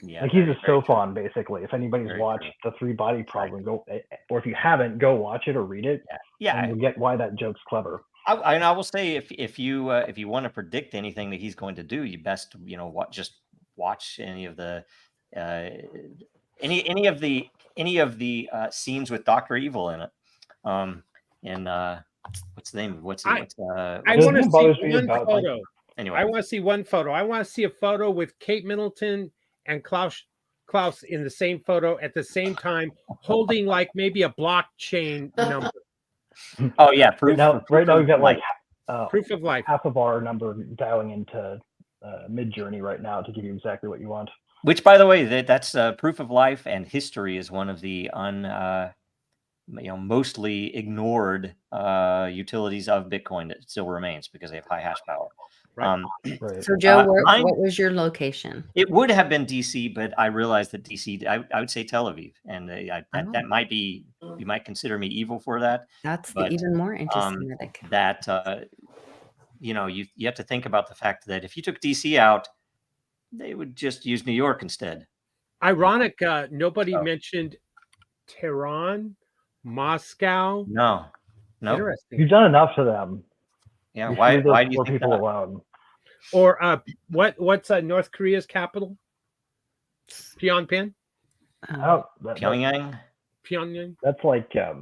Yeah, he's a Sophon, basically. If anybody's watched The Three Body Problem, or if you haven't, go watch it or read it. Yeah, and you'll get why that joke's clever. I will say if you want to predict anything that he's going to do, you best just watch any of the any of the scenes with Dr. Evil in it. And what's the name? I What's want Doesn't to it bother see me one about, like- photo. anyway? I want to see one photo. I want to see a photo with Kate Middleton and Klaus in the same photo at the same time, holding like maybe a blockchain number. Oh yeah, proof. Right now we've got like Proof of life. half of our number dialing into Mid-Journey right now to give you exactly what you want. Which, by the way, that's proof of life and history is one of the mostly ignored utilities of Bitcoin that still remains because they have high hash power. Right. Right. So Joe, mine- what was your location? It would have been DC, but I realized that DC, I would say Tel Aviv, and that might be, you might consider me evil for that. That's But, even more anti-Semitic. That you have to think about the fact that if you took DC out, they would just use New York instead. Ironic, nobody Oh. mentioned Tehran, Moscow. No. Interesting. You've done enough to them. Yeah. You should Why leave those do you poor think people that? alone? Or what's North Korea's capital? Pyongyang. Pyongyang? Pyongyang. That's like I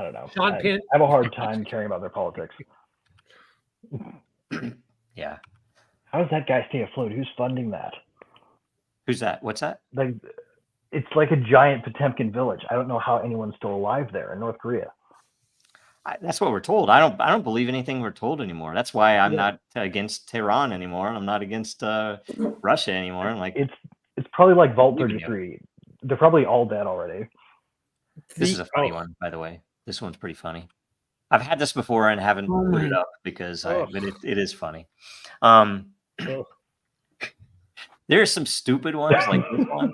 don't know. Sean I Penn. have a hard time caring about their politics. Yeah. How does that guy stay afloat? Who's funding that? Who's that? What's that? Like, it's like a giant Potemkin village. I don't know how anyone's still alive there in North Korea. That's what we're told. I don't believe anything we're told anymore. That's why I'm Yeah. not against Tehran anymore. I'm not against Russia anymore. I'm like, It's probably like Vault Believe you. 33. They're probably all dead already. this is a funny one, by the way. This one's pretty funny. I've had this before and haven't Oh put it my- up because Oh. but it is funny. Oh. There's some stupid ones like this one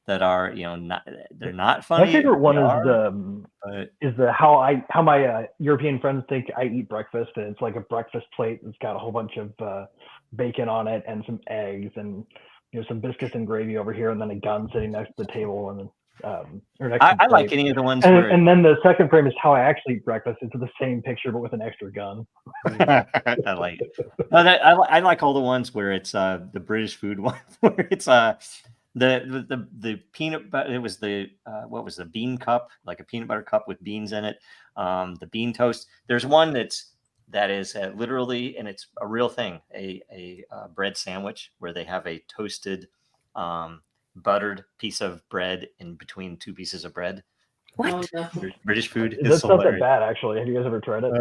that are they're not funny. My favorite one They is are, the but how my European friends think I eat breakfast, and it's like a breakfast plate that's got a whole bunch of bacon on it and some eggs and some biscuits and gravy over here, and then a gun sitting next to the table, and or next to the I like plate. any of the ones And, where and then the second frame is how I actually eat breakfast. It's the same picture but with an extra gun. I like it. No, I like all the ones where it's the British food one where it's the peanut butter. It was the what was the bean cup, like a peanut butter cup with beans in it. The bean toast. There's one that is literally, and it's a real thing, a bread sandwich where they have a toasted buttered piece of bread in between two pieces of bread. What? Oh, no. British food is That's not that hilarious. bad, actually. Have you guys ever tried it?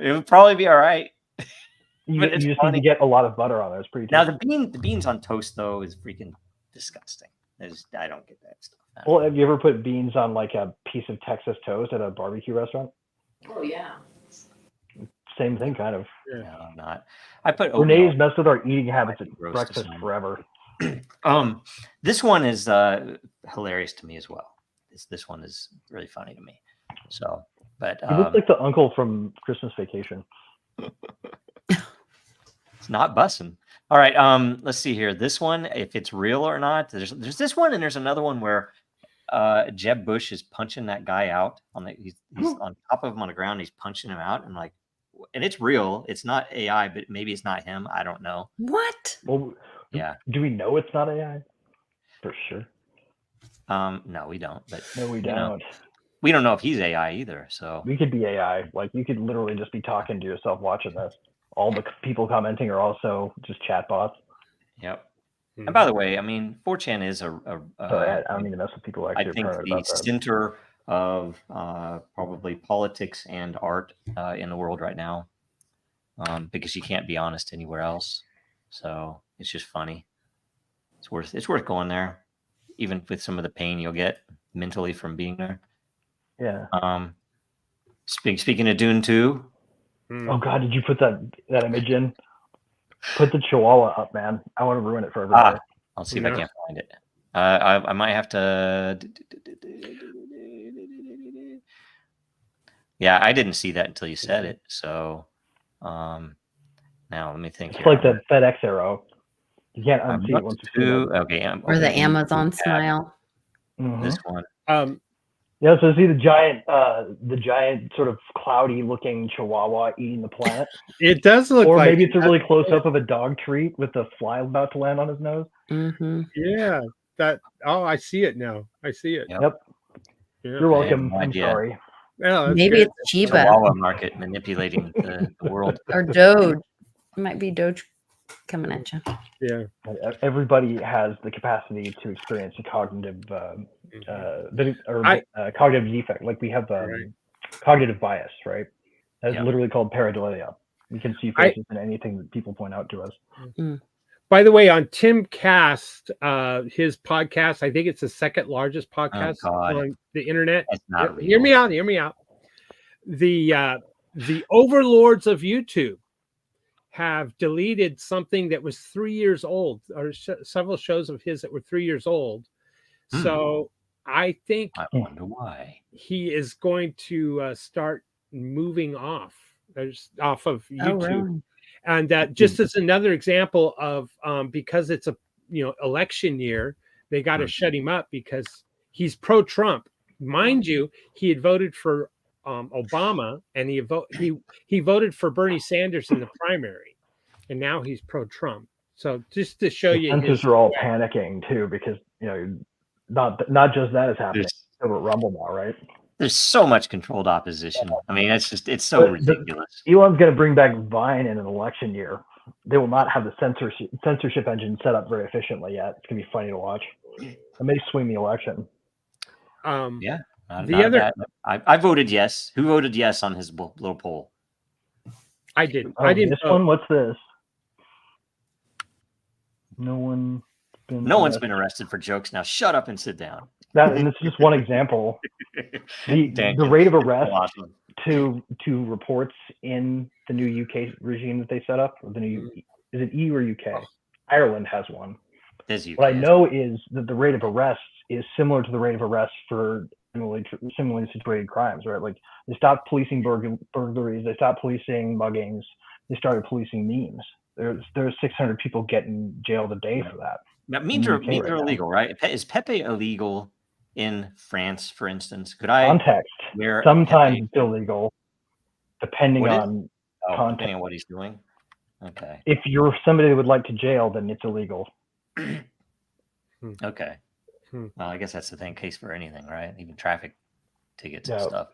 It would probably be all right. You but it's just funny. need to get a lot of butter on there. It's pretty Now tasty. the beans on toast though is freaking disgusting. I don't get that stuff. Well, have you ever put beans on like a piece of Texas toast at a barbecue restaurant? Oh yeah. Same thing, kind of. No, I'm not. I put Renee's oatmeal. messed with our eating habits at Gross to breakfast some. forever. This one is hilarious to me as well. This one is really funny to me. So, but He looks like the uncle from Christmas Vacation. it's not bussing. All right. Let's see here. This one, if it's real or not. There's this one, and there's another one where Jeb Bush is punching that guy out on the. He's on top of him on the ground. He's punching him out, and it's real. It's not AI, but maybe it's not him. I don't know. What? Well, Yeah. do we know it's not AI? For sure. No, we don't. But No, we you know, don't. we don't know if he's AI either. So We could be AI. Like, you could literally just be talking to yourself watching this. All the people commenting are also just chatbots. yep. And by the way, I mean, 4chan is Sorry, I don't mean to mess with people who I actually think are the about that. center of probably politics and art in the world right now, because you can't be honest anywhere else. So it's just funny. It's worth going there, even with some of the pain you'll get mentally from being there. Yeah. Speaking of Dune 2, Oh God, did you put that image in? Put the Chihuahua up, man. I want to ruin it for everybody. I'll see if I can find it. I might have to. Yeah, I didn't see that until you said it. So now let me think. It's here. like the FedEx arrow. You can't I'm unsee it once up you see to it. okay. Or the okay, Amazon add smile? Mhm. This one. Yeah, so see the giant sort of cloudy looking chihuahua eating the plant. It does look Or like maybe it. it's a really close up of a dog treat with the fly about to land on his nose. Mm-hmm. Yeah, that. Oh, I see it now. I see it. Yep. Yep. Yeah. You're welcome. no I'm idea. sorry. Yeah, that's Maybe good. it's Chiba Chihuahua market manipulating the world. or Doge. It might be Doge coming at you. Yeah. Everybody has the capacity to experience a cognitive cognitive defect. Like we have Right. cognitive bias, right? That's Yeah. literally called pareidolia. We can see faces in anything that people point out to us. By the way, on Tim Cast, his podcast, I think it's the second largest podcast God. on the internet. That's not Hear real. me out. Hear me out. The overlords of YouTube have deleted something that was 3 years old, or several shows of his that were 3 years old. So I think I wonder why. he is going to start moving off of YouTube. Oh, really? And just as another example of because it's a election year, they got to shut him up because he's pro-Trump. Mind you, he had voted for Obama, and he voted for Bernie Sanders in the primary, and now he's pro-Trump. So just to show you, Censors are all panicking too because not just that is happening over at Rumble now, right? There's so much controlled opposition. I mean, it's so ridiculous. Elon's going to bring back Vine in an election year. They will not have the censorship engine set up very efficiently yet. It's going to be funny to watch. It may swing the election. Yeah. I voted yes. Who voted yes on his little poll? I did. Oh, I didn't. This one. What's this? No one's been arrested for jokes. Now shut up and sit down. And it's just one example. The rate of arrest to reports in the new UK regime that they set up, or the new is it EU or UK? Ireland has one. What I know is that the rate of arrests is similar to the rate of arrests for similarly situated crimes, right? Like they stopped policing burglaries, they stopped policing muggings, they started policing memes. There's 600 people getting jailed a day for that. Now, memes are illegal, right? Is Pepe illegal in France, for instance? Could I context? Sometimes it's illegal, depending on context. Depending on what he's doing. Okay. If you're somebody that would like to jail, then it's illegal. Okay. Well, I guess that's the case for anything, right? Even traffic tickets and stuff.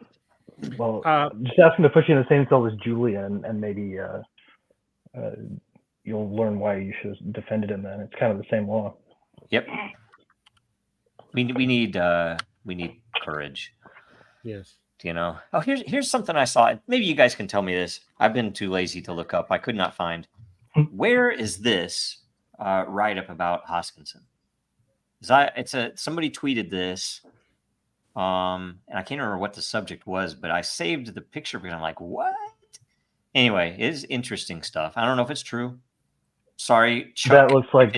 Well, just ask him to put you in the same cell as Julia, and maybe you'll learn why you should have defended him. Then it's kind of the same law. Yep. We need courage. Yes. Oh, here's something I saw. Maybe you guys can tell me this. I've been too lazy to look up. I could not find. Where is this write-up about Hoskinson? Somebody tweeted this, and I can't remember what the subject was, but I saved the picture because I'm like, what? Anyway, it is interesting stuff. I don't know if it's true. Sorry, Chuck. That looks like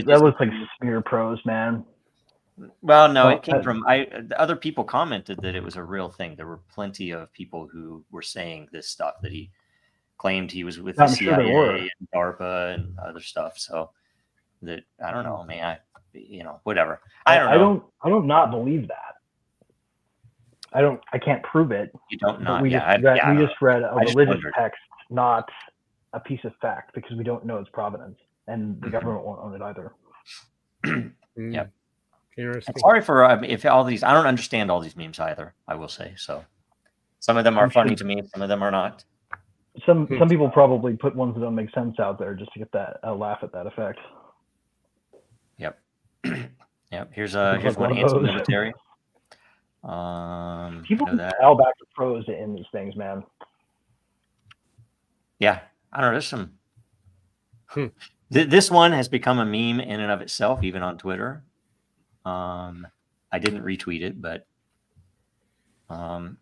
smear prose, man. Well, no, it came from other people commented that it was a real thing. There were plenty of people who were saying this stuff, that he claimed he was with the CIA and DARPA and other stuff. So that I don't know, man. Whatever. I don't know. I don't not believe that. I can't prove it. You don't not. We just read a religious text, not a piece of fact, because we don't know its provenance, and the government won't own it either. Yep. Interesting. Sorry for if all these. I don't understand all these memes either. I will say so. Some of them are funny to me. Some of them are not. Some people probably put ones that don't make sense out there just to get a laugh at that effect. Yep. Yep. Here's one anti-military. People dial back to prose in these things, man. Yeah, I don't know. There's some. This one has become a meme in and of itself, even on Twitter. I didn't retweet it, but and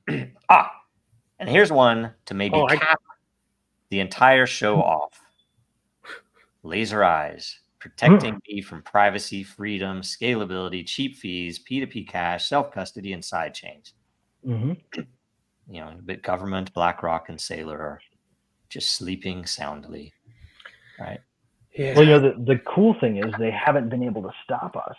here's one to maybe cap the entire show off. Laser eyes, protecting me from privacy, freedom, scalability, cheap fees, P2P cash, self-custody, and side chains. But government, BlackRock, and Sailor are just sleeping soundly, right? Yeah. Well, the cool thing is they haven't been able to stop us.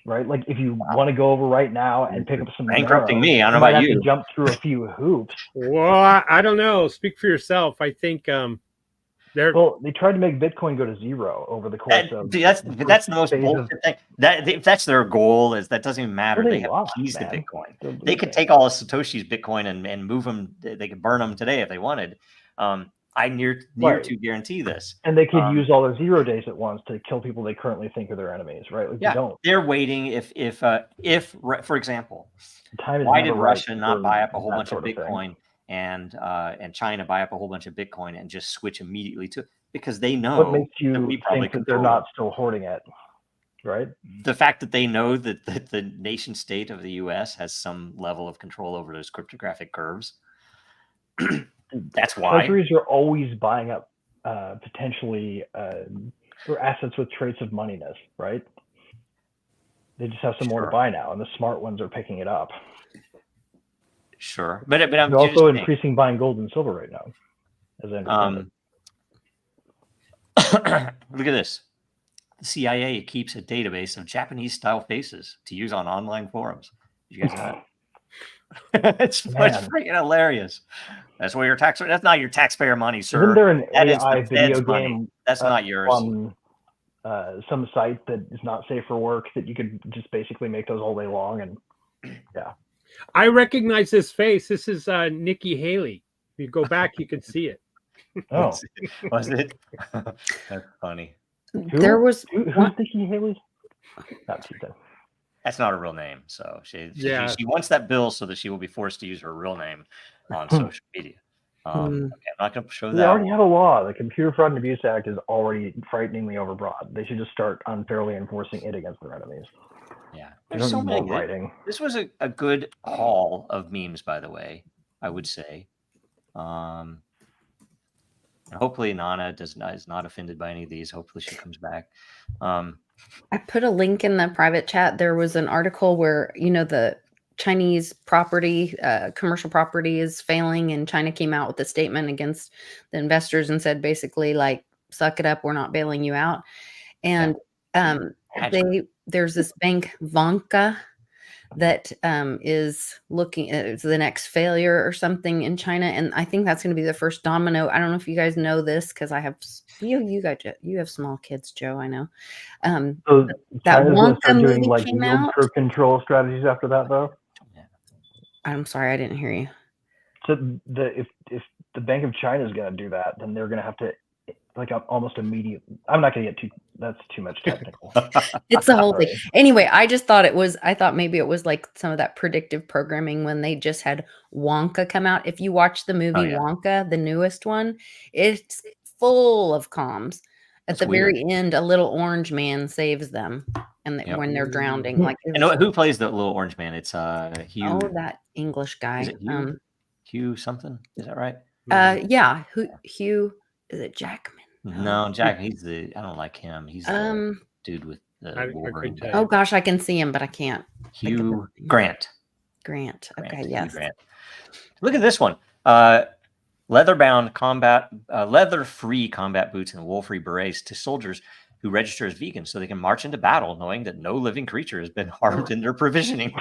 right? Like if you want to go over right now and pick up some Bankrupting euros, me. I don't you know might about have you. to jump through a few hoops. Well, I don't know. Speak for yourself. I think they're Well, they tried to make Bitcoin go to zero over the course of. That's the most phase of- bullshit thing. That if that's their goal, is that doesn't even matter. Well, they they have lost, keys man. to Bitcoin. They're They could losing. take all of Satoshi's Bitcoin and move them. They could burn them today if they wanted. I near Right. to guarantee this. And they could use all their 0 days at once to kill people they currently think are their enemies, right? Like Yeah, they don't. they're waiting. If for example, Time is why never did right Russia not for buy up a whole that bunch of sort of thing. Bitcoin and China buy up a whole bunch of Bitcoin and just switch immediately to it? Because they know What makes that you we probably think that they're control not still hoarding it, right? the fact that they know that the nation state of the U.S. has some level of control over those cryptographic curves. That's why. Treasuries are always buying up potentially or assets with traits of moneyness, right? They just have some more to buy now, and the smart ones are picking it up. Sure, but I'm They're also just saying, increasing buying gold and silver right now, as I understand look at this. The CIA keeps a database of Japanese-style faces to use on online forums. Did you guys know that? it's freaking hilarious. That's where your tax. That's not your taxpayer money, sir. Isn't there an that AI is the video Fed's money. game That's not yours. on some site that is not safe for work that you could just basically make those all day long? And yeah, I recognize this face. This is Nikki Haley. If you go back, you can see it. oh, Was it? That's funny. There was who's one, Nikki Haley? Not Tuesday. That's not a real name. So she wants that bill so that she will be forced to use her real name on social media. Okay, I'm not going to show that. They already have a law. The Computer Fraud and Abuse Act is already frighteningly overbroad. They should just start unfairly enforcing it against their enemies. Yeah, They there's don't so need more many. writing. This was a good haul of memes, by the way. I would say. Hopefully Nana is not offended by any of these. Hopefully she comes back. I put a link in the private chat. There was an article where, the Chinese property, commercial property is failing, and China came out with a statement against the investors and said basically like, suck it up, we're not bailing you out. And there's this bank Vanka that is looking at the next failure or something in China, and I think that's going to be the first domino. I don't know if you guys know this because I have you have small kids, Joe. I know. So that China's going to Wonka start doing movie like came yield out. curve control strategies after that, though. I'm sorry, I didn't hear you. So if the Bank of China is going to do that, then they're going to have to like almost immediate. I'm not going to get that's too much technical. It's the whole thing. Anyway, I thought maybe it was like some of that predictive programming when they just had Wonka come out. If you watch the movie Wonka, the newest one, it's full of comms. At the very end, a little orange man saves them, and when they're drowning, like who plays the little orange man? It's Hugh. Oh, that English guy. Is it Hugh? Hugh something? Is that right? Yeah. Hugh? Is it Jackman? No, Jack. I don't like him. He's the dude with the Wolverine. Oh gosh, I can see him, but I can't. Hugh Grant. Okay, yes. Grant. Look at this one. Leather-free combat boots and wool-free berets to soldiers who register as vegans so they can march into battle knowing that no living creature has been harmed in their provisioning.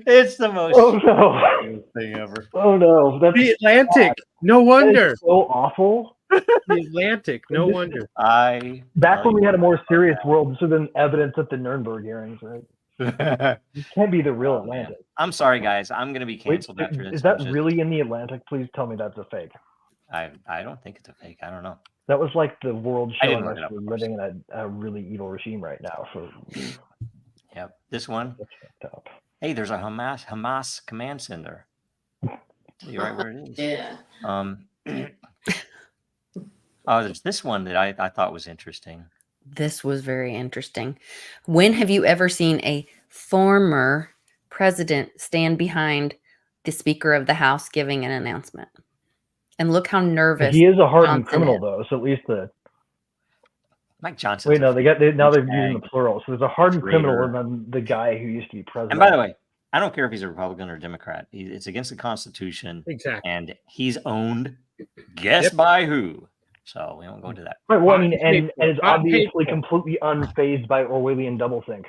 It's the most thing ever. Oh no, that's the Atlantic. No wonder. So awful. The Atlantic. No wonder. Back when we had a more serious world, this would have been evidence at the Nuremberg hearings, right? It can't be the real Atlantic. I'm sorry, guys. I'm going to be canceled after this. Is that really in the Atlantic? Please tell me that's a fake. I don't think it's a fake. I don't know. That was like the world showing us we're living in a really evil regime right now. Yep. This one. Hey, there's a Hamas command center. Tell you right where it is. Yeah. There's this one that I thought was interesting. This was very interesting. When have you ever seen a former president stand behind the Speaker of the House giving an announcement? And look how nervous he is a hardened criminal, though. So at least Mike Johnson. Wait, no, now they're using the plural. So there's a hardened criminal and then the guy who used to be president. And by the way, I don't care if he's a Republican or Democrat. It's against the Constitution. Exactly. And he's owned. Guess by who? So we won't go into that. Right. Well, I Bought mean, and paid and for. it's Bought and paid obviously for. completely unfazed by Orwellian doublethink.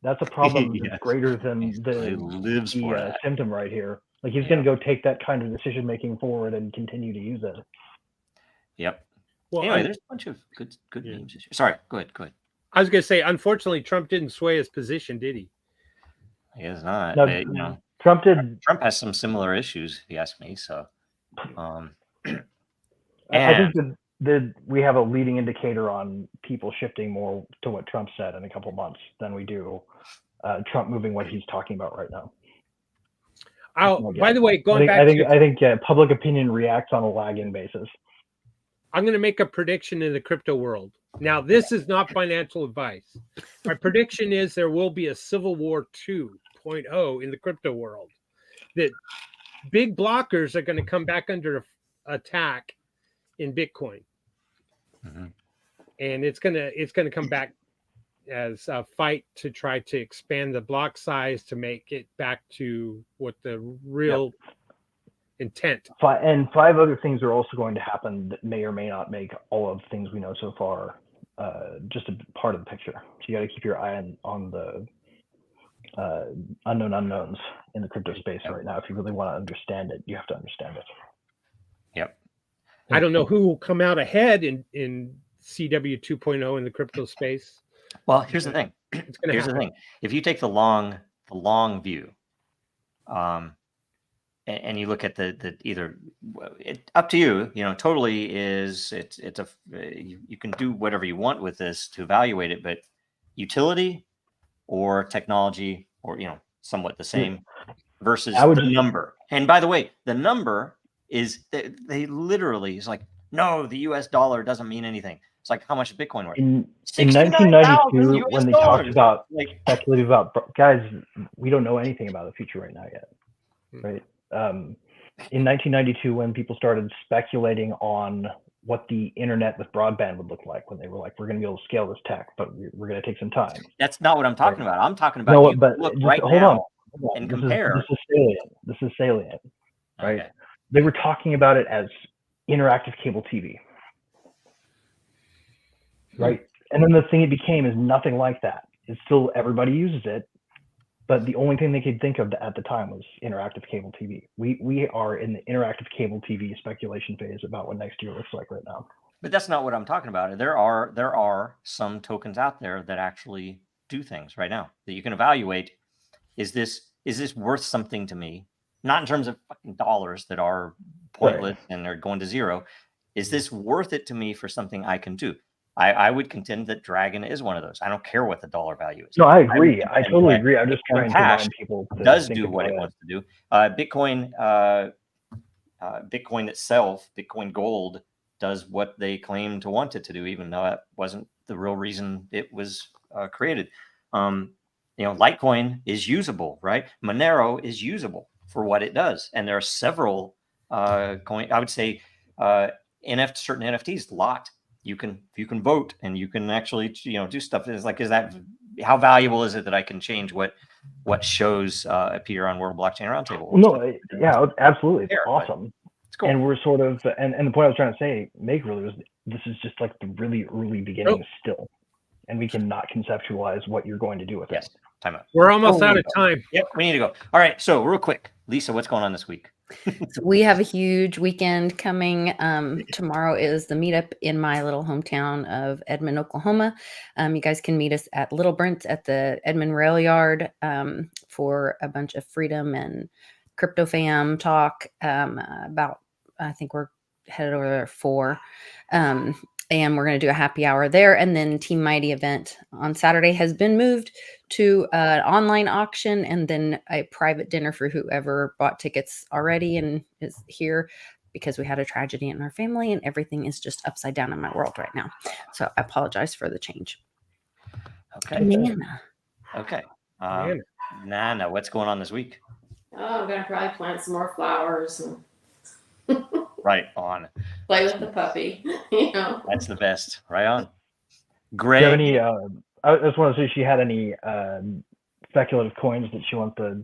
That's a problem that's Yes. greater than He the lives for that. symptom right here. Like he's going to go take that kind of decision making forward and continue to use it. Yep. Well, Anyway, there's a bunch of good memes this year. Sorry, go ahead. I was going to say, unfortunately, Trump didn't sway his position, did he? He is not. No, But, you know, Trump did. Trump has some similar issues, if you ask me. So, I think that we have a leading indicator on people shifting more to what Trump said in a couple months than we do Trump moving what he's talking about right now. By the way, I think public opinion reacts on a lagging basis. I'm going to make a prediction in the crypto world. Now, this is not financial advice. My prediction is there will be a Civil War 2.0 in the crypto world. That big blockers are going to come back under attack in Bitcoin, and it's going to come back as a fight to try to expand the block size to make it back to what the real intent. And 5 other things are also going to happen that may or may not make all of the things we know so far just a part of the picture. So you got to keep your eye on the unknown unknowns in the crypto space right now. If you really want to understand it, you have to understand it. Yep. I don't know who will come out ahead in CW 2.0 in the crypto space. Well, here's the thing. Here's the thing. If you take the long view, and you look at the either, up to you. You know, totally is you can do whatever you want with this to evaluate it, but utility or technology or somewhat the same versus the number. And by the way, the number is they literally is like, no, the US dollar doesn't mean anything. It's like, how much is Bitcoin worth? In 1992, when they talked about speculative about guys, we don't know anything about the future right now yet, right? In 1992, when people started speculating on what the internet with broadband would look like, when they were like, we're going to be able to scale this tech, but we're going to take some time. That's not what I'm talking about. I'm talking about hold on. And compare. This is salient, right? Okay. They were talking about it as interactive cable TV, right? And then the thing it became is nothing like that. It's still, everybody uses it, but the only thing they could think of at the time was interactive cable TV. We are in the interactive cable TV speculation phase about what next year looks like right now. But that's not what I'm talking about. There are some tokens out there that actually do things right now that you can evaluate. Is this worth something to me? Not in terms of fucking dollars that are pointless and they're going to zero. Is this worth it to me for something I can do? I would contend that Dragon is one of those. I don't care what the dollar value is. No, I agree. I totally agree. I'm just trying to remind people to does do what it wants to do. Bitcoin itself, Bitcoin Gold, does what they claim to want it to do, even though that wasn't the real reason it was created. Litecoin is usable, right? Monero is usable for what it does, and there are several coin. I would say certain NFTs locked. You can vote, and you can actually do stuff. It's like, how valuable is it that I can change what shows appear on World Blockchain Roundtable? Absolutely, it's awesome. It's cool. And we're sort of and the point I was trying to make really was this is just like the really early beginnings still, and we cannot conceptualize what you're going to do with it. Time out. We're almost out of time. Yep, we need to go. All right, so real quick, Lisa, what's going on this week? So we have a huge weekend coming. Tomorrow is the meetup in my little hometown of Edmond, Oklahoma. You guys can meet us at Little Brent's at the Edmond Rail Yard for a bunch of freedom and crypto fam talk about, I think we're headed over there at 4. And we're going to do a happy hour there. And then Team Mighty event on Saturday has been moved to an online auction and then a private dinner for whoever bought tickets already and is here, because we had a tragedy in our family and everything is just upside down in my world right now. So I apologize for the change. Okay. Nana. Okay. Nana, what's going on this week? Oh, I'm going to probably plant some more flowers and right on. Play with the puppy. That's the best. Right on. Greg. Do you have any, I just want to see if she had any speculative coins that she wants to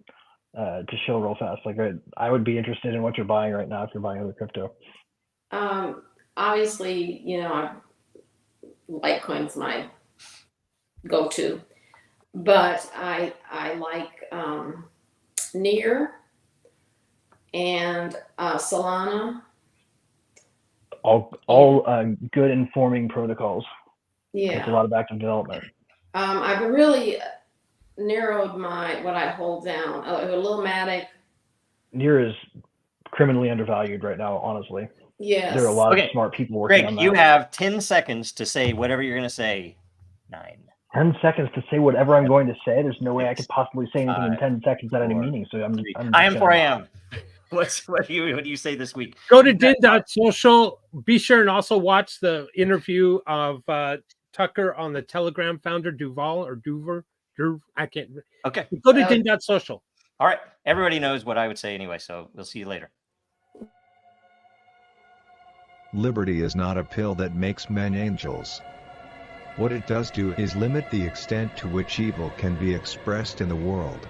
show real fast. Like I would be interested in what you're buying right now if you're buying other crypto. obviously, Litecoin's my go-to, but I like Near and Solana. All good informing protocols. Yeah. There's a lot of active development. I've really narrowed what I hold down. A little Matic. Near is criminally undervalued right now, honestly. Yes. There are a lot Okay. of smart people working on Greg, that. you have 10 seconds to say whatever you're going to say. 9. 10 seconds to say whatever I'm going to say. There's no way I could possibly say anything in 10 seconds at any 4, meeting. So I'm I am 4 a.m. What do you say this week? Go to Den.Social. Be sure and also watch the interview of Tucker on the Telegram founder, Duval or Duver. I can't. Okay. Go to Den.Social. All right. Everybody knows what I would say anyway, so we'll see you later. Liberty is not a pill that makes men angels. What it does do is limit the extent to which evil can be expressed in the world.